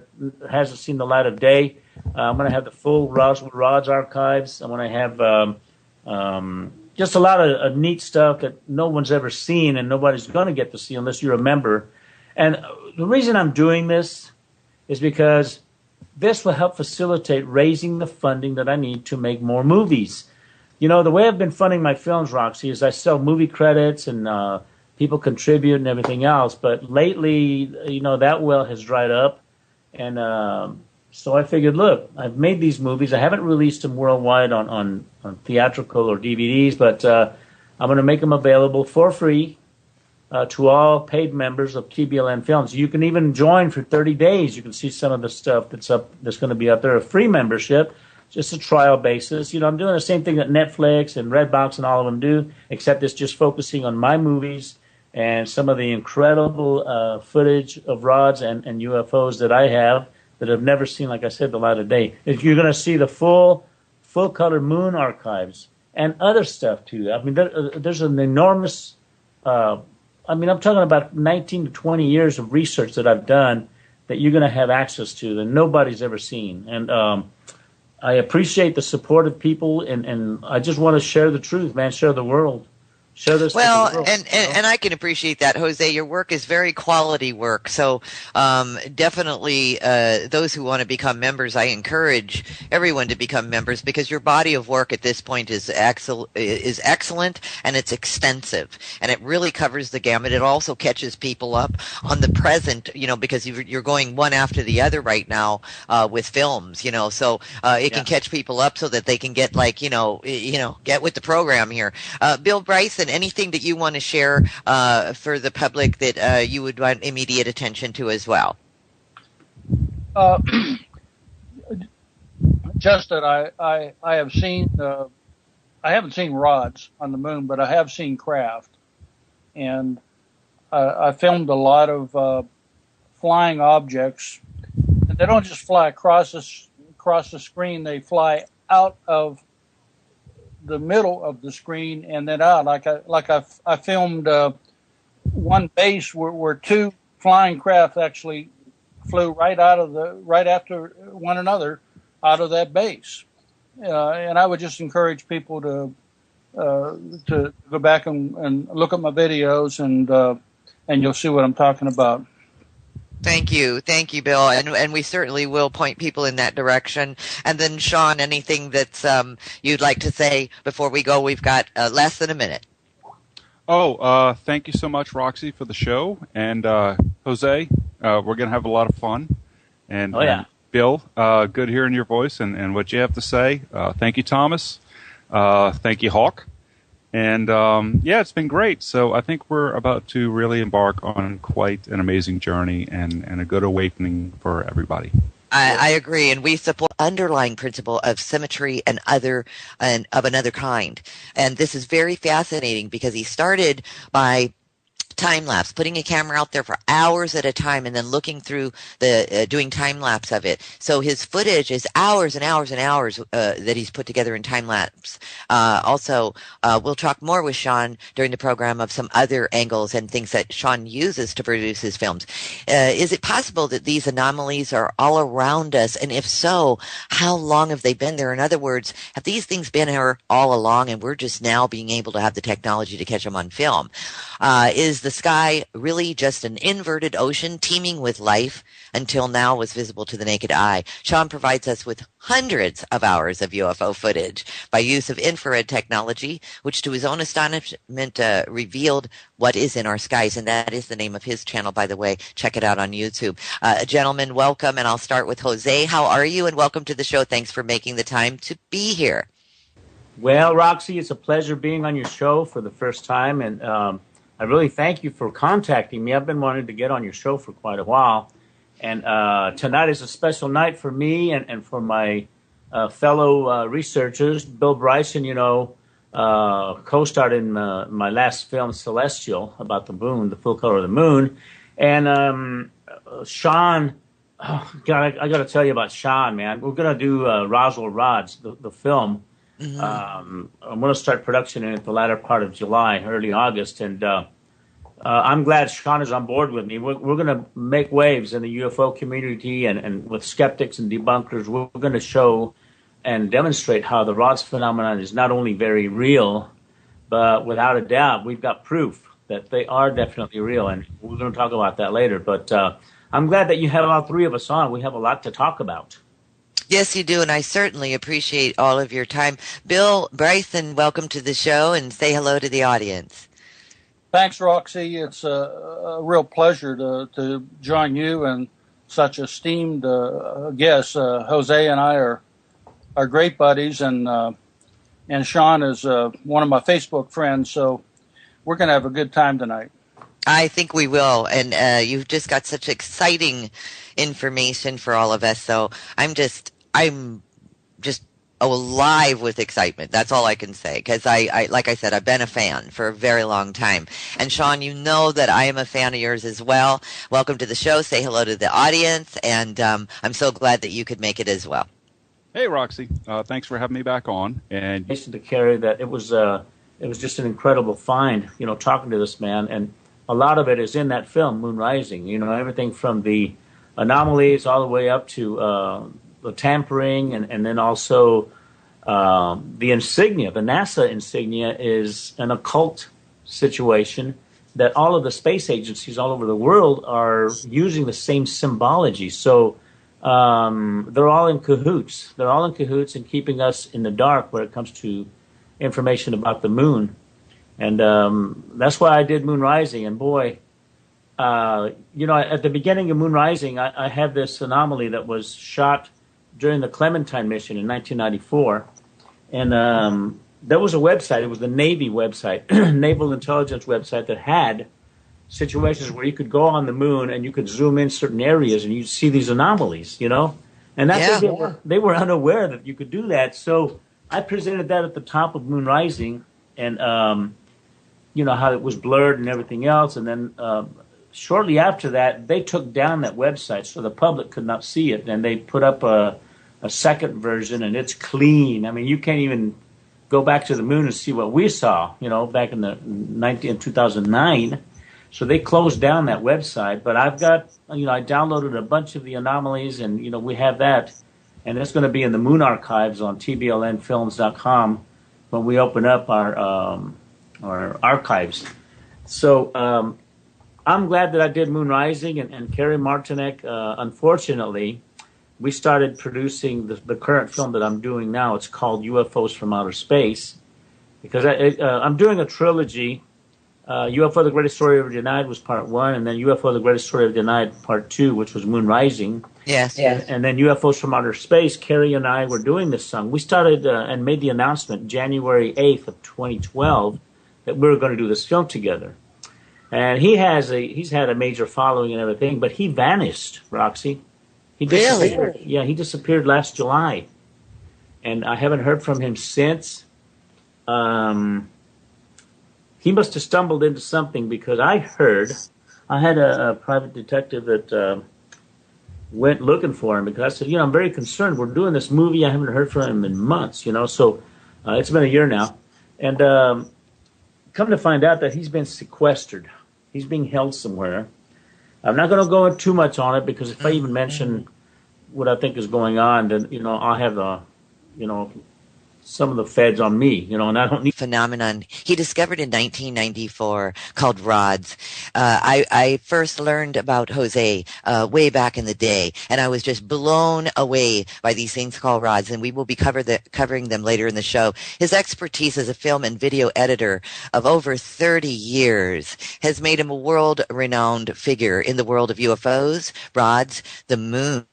hasn't seen the light of day. I'm going to have the full Roswell Rods archives. I'm going to have just a lot of neat stuff that no one's ever seen and nobody's going to get to see unless you're a member. And the reason I'm doing this is because this will help facilitate raising the funding that I need to make more movies. The way I've been funding my films, Roxy, is I sell movie credits and people contribute and everything else. But lately, that well has dried up. And so I figured, look, I've made these movies. I haven't released them worldwide on theatrical or DVDs, but I'm going to make them available for free to all paid members of TBLN Films. You can even join for 30 days. You can see some of the stuff that's going to be up there, a free membership, just a trial basis. I'm doing the same thing that Netflix and Redbox and all of them do, except it's just focusing on my movies and some of the incredible footage of rods and UFOs that I have that have never seen, like I said, the light of day. If you're going to see the full color moon archives and other stuff too. I mean, there's an enormous. I'm talking about 19 to 20 years of research that I've done that you're going to have access to that nobody's ever seen. And I appreciate the support of people, and I just want to share the truth, man. Share the world. Share this. Well, and I can appreciate that, Jose. Your work is very quality work. So definitely those who want to become members, I encourage everyone to become members because your body of work at this point is excellent and it's extensive. And it really covers the gamut. It also catches people up on the present, because you're going one after the other right now with films, so it can catch people up so that they can get get with the program here. Bill Bryson, anything that you want to share for the public that you would want immediate attention to as well? Just that I have seen, I haven't seen rods on the moon, but I have seen craft. And I filmed a lot of flying objects. And they don't just fly across the screen, they fly out of the middle of the screen and then out. I filmed one base where two flying craft actually flew right after one another out of that base. And I would just encourage people to go back and look at my videos and you'll see what I'm talking about. Thank you, Bill, and we certainly will point people in that direction. And then, Sean, anything that's you'd like to say before we go? We've got less than a minute. Thank you so much, Roxy, for the show, and Jose, we're going to have a lot of fun. And, and Bill, good hearing your voice and what you have to say. Thank you, Thomas. Thank you, Hawk. And it's been great. So I think we're about to really embark on quite an amazing journey and a good awakening for everybody. I agree, and we support the underlying principle of symmetry and of another kind. And this is very fascinating because he started by time lapse, putting a camera out there for hours at a time and then looking through doing time lapse of it. So his footage is hours and hours and hours that he's put together in time lapse. Also, we'll talk more with Sean during the program of some other angles and things that Sean uses to produce his films. Is it possible that these anomalies are all around us? And if so, how long have they been there? In other words, have these things been here all along and we're just now being able to have the technology to catch them on film? Is the sky really just an inverted ocean teeming with life until now was visible to the naked eye? Sean provides us with hundreds of hours of UFO footage by use of infrared technology, which to his own astonishment revealed what is in our skies. And that is the name of his channel, by the way. Check it out on YouTube. Gentlemen, welcome. And I'll start with Jose. How are you? And welcome to the show. Thanks for making the time to be here. Well, Roxy, it's a pleasure being on your show for the first time. And I really thank you for contacting me. I've been wanting to get on your show for quite a while. And tonight is a special night for me and for my fellow researchers. Bill Bryson, co-starred in my last film, Celestial, about the moon, the full color of the moon. And Sean, I got to tell you about Sean, man. We're going to do Roswell Rods, the film. Mm-hmm. I'm going to start production in the latter part of July, early August, and I'm glad Sean is on board with me. We're going to make waves in the UFO community and with skeptics and debunkers. We're going to show and demonstrate how the Rods phenomenon is not only very real, but without a doubt, we've got proof that they are definitely real, and we're going to talk about that later. But I'm glad that you have all three of us on. We have a lot to talk about. Yes, you do, and I certainly appreciate all of your time. Bill Bryson, welcome to the show, and say hello to the audience. Thanks, Roxy. It's a real pleasure to join you and such esteemed guests. Jose and I are great buddies, and Sean is one of my Facebook friends, so we're going to have a good time tonight. I think we will, and you've just got such exciting information for all of us, so I'm just alive with excitement. That's all I can say, because I like I said, I've been a fan for a very long time. And Sean, you know that I am a fan of yours as well. Welcome to the show. Say hello to the audience, and I'm so glad that you could make it as well. Hey, Roxy. Thanks for having me back on. And to carry that, it was just an incredible find, talking to this man, and a lot of it is in that film, Moon Rising. Everything from the anomalies all the way up to the tampering, and then also the insignia. The NASA insignia is an occult situation that all of the space agencies all over the world are using the same symbology. So they're all in cahoots. They're all in cahoots in keeping us in the dark when it comes to information about the moon. And that's why I did Moon Rising. And boy, at the beginning of Moon Rising, I had this anomaly that was shot during the Clementine mission in 1994. And there was a website. It was the Navy website, Naval Intelligence website, that had situations where you could go on the moon and you could zoom in certain areas and you'd see these anomalies, And that's they were unaware that you could do that. So I presented that at the top of Moon Rising, and how it was blurred and everything else. And then shortly after that, they took down that website so the public could not see it. And they put up a second version, and it's clean. I mean, you can't even go back to the moon and see what we saw, back in 2009. So they closed down that website. But I've got, I downloaded a bunch of the anomalies, and, we have that. And it's going to be in the Moon Archives on tblnfilms.com when we open up our archives. So I'm glad that I did Moon Rising and Carrie Martinek. Unfortunately, we started producing the current film that I'm doing now. It's called UFOs from Outer Space, because I'm doing a trilogy. UFO: The Greatest Story Ever Denied was part one, and then UFO: The Greatest Story Ever Denied part two, which was Moon Rising. Yes. And then UFOs from Outer Space. Carrie and I were doing this song. We started and made the announcement January 8th of 2012 that we were going to do this film together. And he's had a major following and everything, but he vanished, Roxy. He disappeared. Really? Yeah, he disappeared last July, and I haven't heard from him since. He must have stumbled into something, because I had a private detective that went looking for him, because I said, I'm very concerned. We're doing this movie. I haven't heard from him in months, so it's been a year now. And come to find out that he's been sequestered. He's being held somewhere. I'm not going to go into too much on it, because if I even mention what I think is going on, then, I'll have some of the feds on me, and I don't need phenomenon he discovered in 1994 called rods. I first learned about Jose way back in the day, and I was just blown away by these things called rods, and we will be covering them later in the show. His expertise as a film and video editor of over 30 years has made him a world-renowned figure in the world of UFOs, rods, the moon,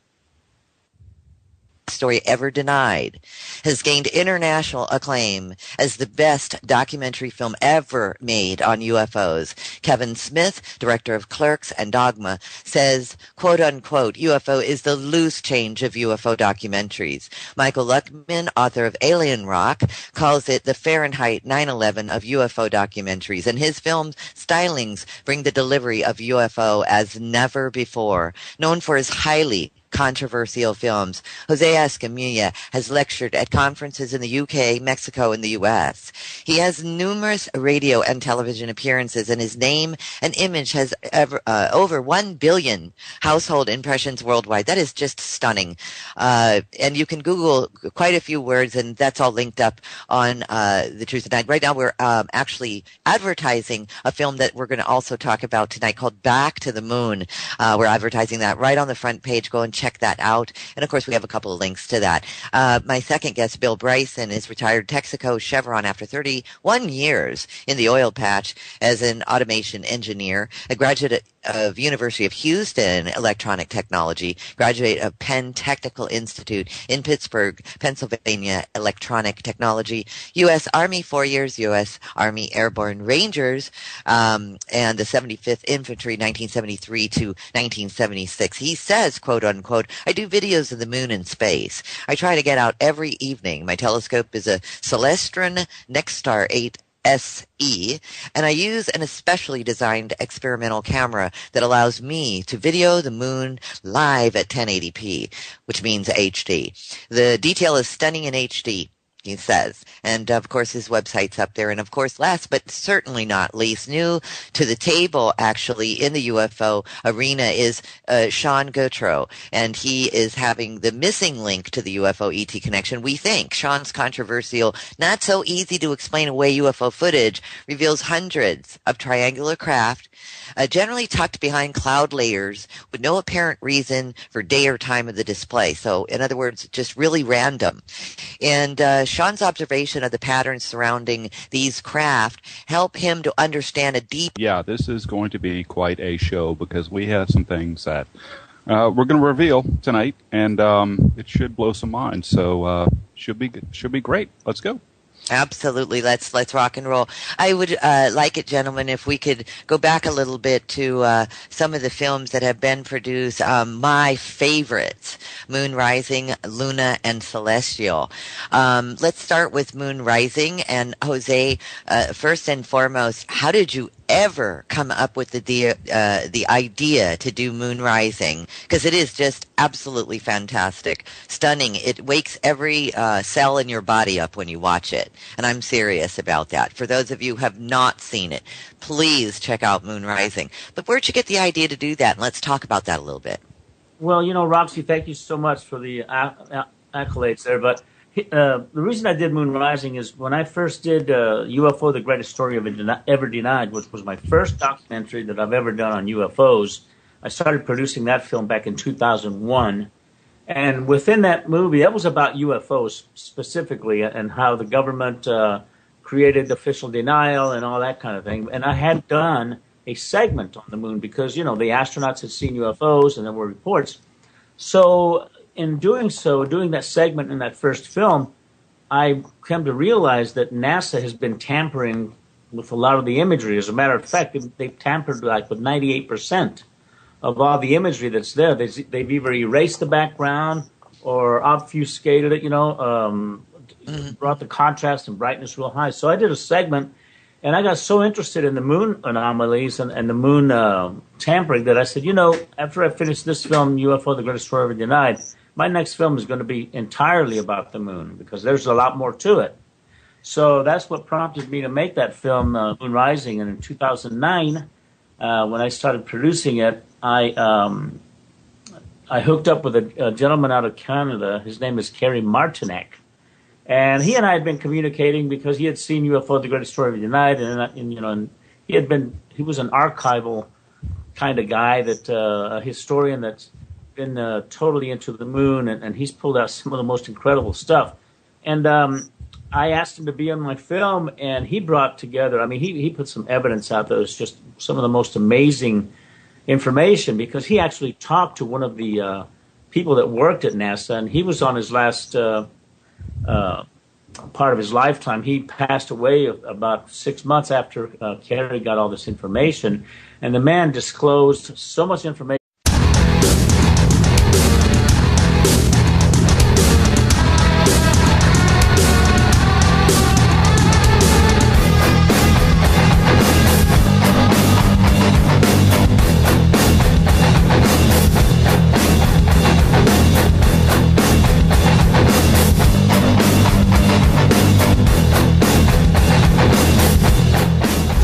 Story Ever Denied, has gained international acclaim as the best documentary film ever made on UFOs. Kevin Smith, director of Clerks and Dogma, says, quote unquote, UFO is the loose change of UFO documentaries. Michael Luckman, author of Alien Rock, calls it the Fahrenheit 9/11 of UFO documentaries, and his film's stylings bring the delivery of UFO as never before. Known for his highly controversial films, Jose Escamilla has lectured at conferences in the UK, Mexico, and the US. He has numerous radio and television appearances, and his name and image has over 1 billion household impressions worldwide. That is just stunning. And you can Google quite a few words, and that's all linked up on The Truth Tonight. Right now we're actually advertising a film that we're going to also talk about tonight called Back to the Moon. We're advertising that right on the front page. Go and check that out. And of course, we have a couple of links to that. My second guest, Bill Bryson, is retired Texaco Chevron after 31 years in the oil patch as an automation engineer, a graduate of University of Houston Electronic Technology, graduate of Penn Technical Institute in Pittsburgh, Pennsylvania, Electronic Technology, U.S. Army 4 years, U.S. Army Airborne Rangers, and the 75th Infantry, 1973 to 1976. He says, quote unquote, I do videos of the moon and space. I try to get out every evening. My telescope is a Celestron Nexstar 8 SE, and I use an especially designed experimental camera that allows me to video the moon live at 1080p, which means HD. The detail is stunning in HD, he says. And of course, his website's up there. And of course, last but certainly not least, new to the table actually in the UFO arena is Sean Gautreaux. And he is having the missing link to the UFO ET connection, we think. Sean's controversial, not so easy to explain away UFO footage reveals hundreds of triangular craft, generally tucked behind cloud layers with no apparent reason for day or time of the display. So in other words, just really random. And Sean's observation of the patterns surrounding these craft help him to understand a deep... Yeah, this is going to be quite a show because we have some things that we're going to reveal tonight, and it should blow some minds. So should be great. Let's go. Absolutely. Let's rock and roll. I would like it, gentlemen, if we could go back a little bit to some of the films that have been produced. My favorites, Moon Rising, Luna, and Celestial. Let's start with Moon Rising. And Jose, first and foremost, how did you ever come up with the idea to do Moon Rising? Because it is just absolutely fantastic, stunning. It wakes every cell in your body up when you watch it, and I'm serious about that. For those of you who have not seen it, please check out Moon Rising. But where'd you get the idea to do that? And let's talk about that a little bit. Well, Roxy, thank you so much for the accolades there. But The reason I did Moon Rising is when I first did UFO: The Greatest Story Ever Denied, which was my first documentary that I've ever done on UFOs. I started producing that film back in 2001. And within that movie, that was about UFOs specifically and how the government created official denial and all that kind of thing. And I had done a segment on the moon because, the astronauts had seen UFOs and there were reports. So in doing that segment in that first film, I came to realize that NASA has been tampering with a lot of the imagery. As a matter of fact, they've tampered with 98% of all the imagery that's there. They've either erased the background or obfuscated it, brought the contrast and brightness real high. So I did a segment, and I got so interested in the moon anomalies and the moon tampering that I said, after I finish this film, UFO: The Greatest Story Ever Denied, my next film is going to be entirely about the moon because there's a lot more to it. So that's what prompted me to make that film, Moon Rising. And in 2009, when I started producing it, I hooked up with a gentleman out of Canada. His name is Kerry Martinek. And he and I had been communicating because he had seen UFO: The Greatest Story Ever Denied. And he was an archival kind of guy, a historian that's been totally into the moon, and he's pulled out some of the most incredible stuff. And I asked him to be on my film, and he brought together, he put some evidence out that was just some of the most amazing information because he actually talked to one of the people that worked at NASA, and he was on his last part of his lifetime. He passed away about 6 months after Kerry got all this information, and the man disclosed so much information.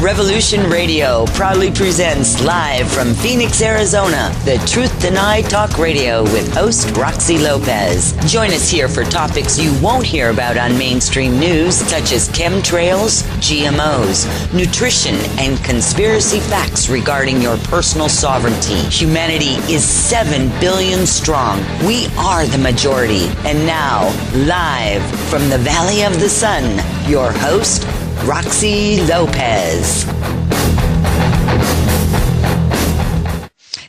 Revolution Radio proudly presents live from Phoenix, Arizona, the Truth Denied Talk Radio with host Roxy Lopez. Join us here for topics you won't hear about on mainstream news, such as chemtrails, GMOs, nutrition, and conspiracy facts regarding your personal sovereignty. Humanity is 7 billion strong. We are the majority. And now, live from the Valley of the Sun, your host, Roxy Lopez.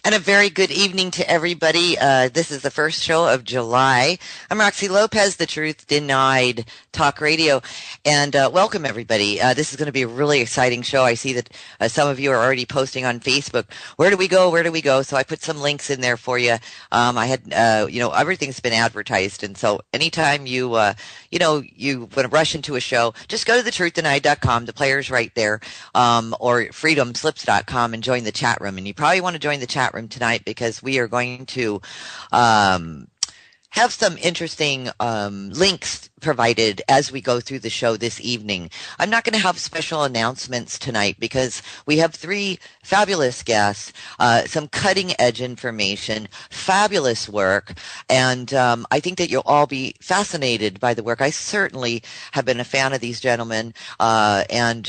And a very good evening to everybody. This is the first show of July. I'm Roxy Lopez, the Truth Denied Talk Radio. And welcome, everybody. This is going to be a really exciting show. I see that some of you are already posting on Facebook. Where do we go? Where do we go? So I put some links in there for you. I had, everything's been advertised. And so anytime you want to rush into a show, just go to thetruthDenied.com. The player's right there. Or freedomslips.com and join the chat room. And you probably want to join the chat room tonight because we are going to have some interesting links provided as we go through the show this evening. I'm not going to have special announcements tonight because we have 3 fabulous guests, some cutting edge information, fabulous work, and I think that you'll all be fascinated by the work. I certainly have been a fan of these gentlemen and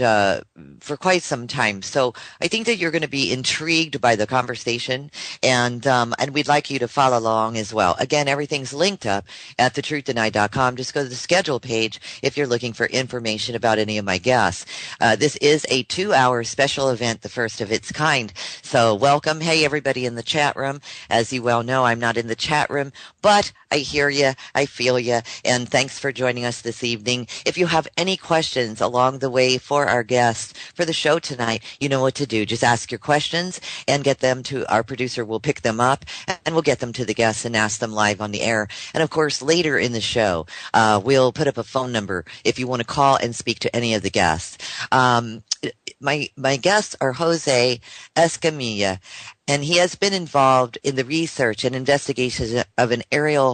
for quite some time. So I think that you're going to be intrigued by the conversation, and we'd like you to follow along as well. Again, everything's linked up at thetruthDenied.com. Just go to the schedule page if you're looking for information about any of my guests. This is a 2-hour special event, the first of its kind. So welcome. Hey, everybody in the chat room. As you well know, I'm not in the chat room, but I hear you, I feel you, and thanks for joining us this evening. If you have any questions along the way for our guests for the show tonight, you know what to do. Just ask your questions and get them to our producer. We'll pick them up and we'll get them to the guests and ask them live on the air. And of course, later in the show, we'll put up a phone number if you want to call and speak to any of the guests. My guests are Jose Escamilla, and he has been involved in the research and investigation of an aerial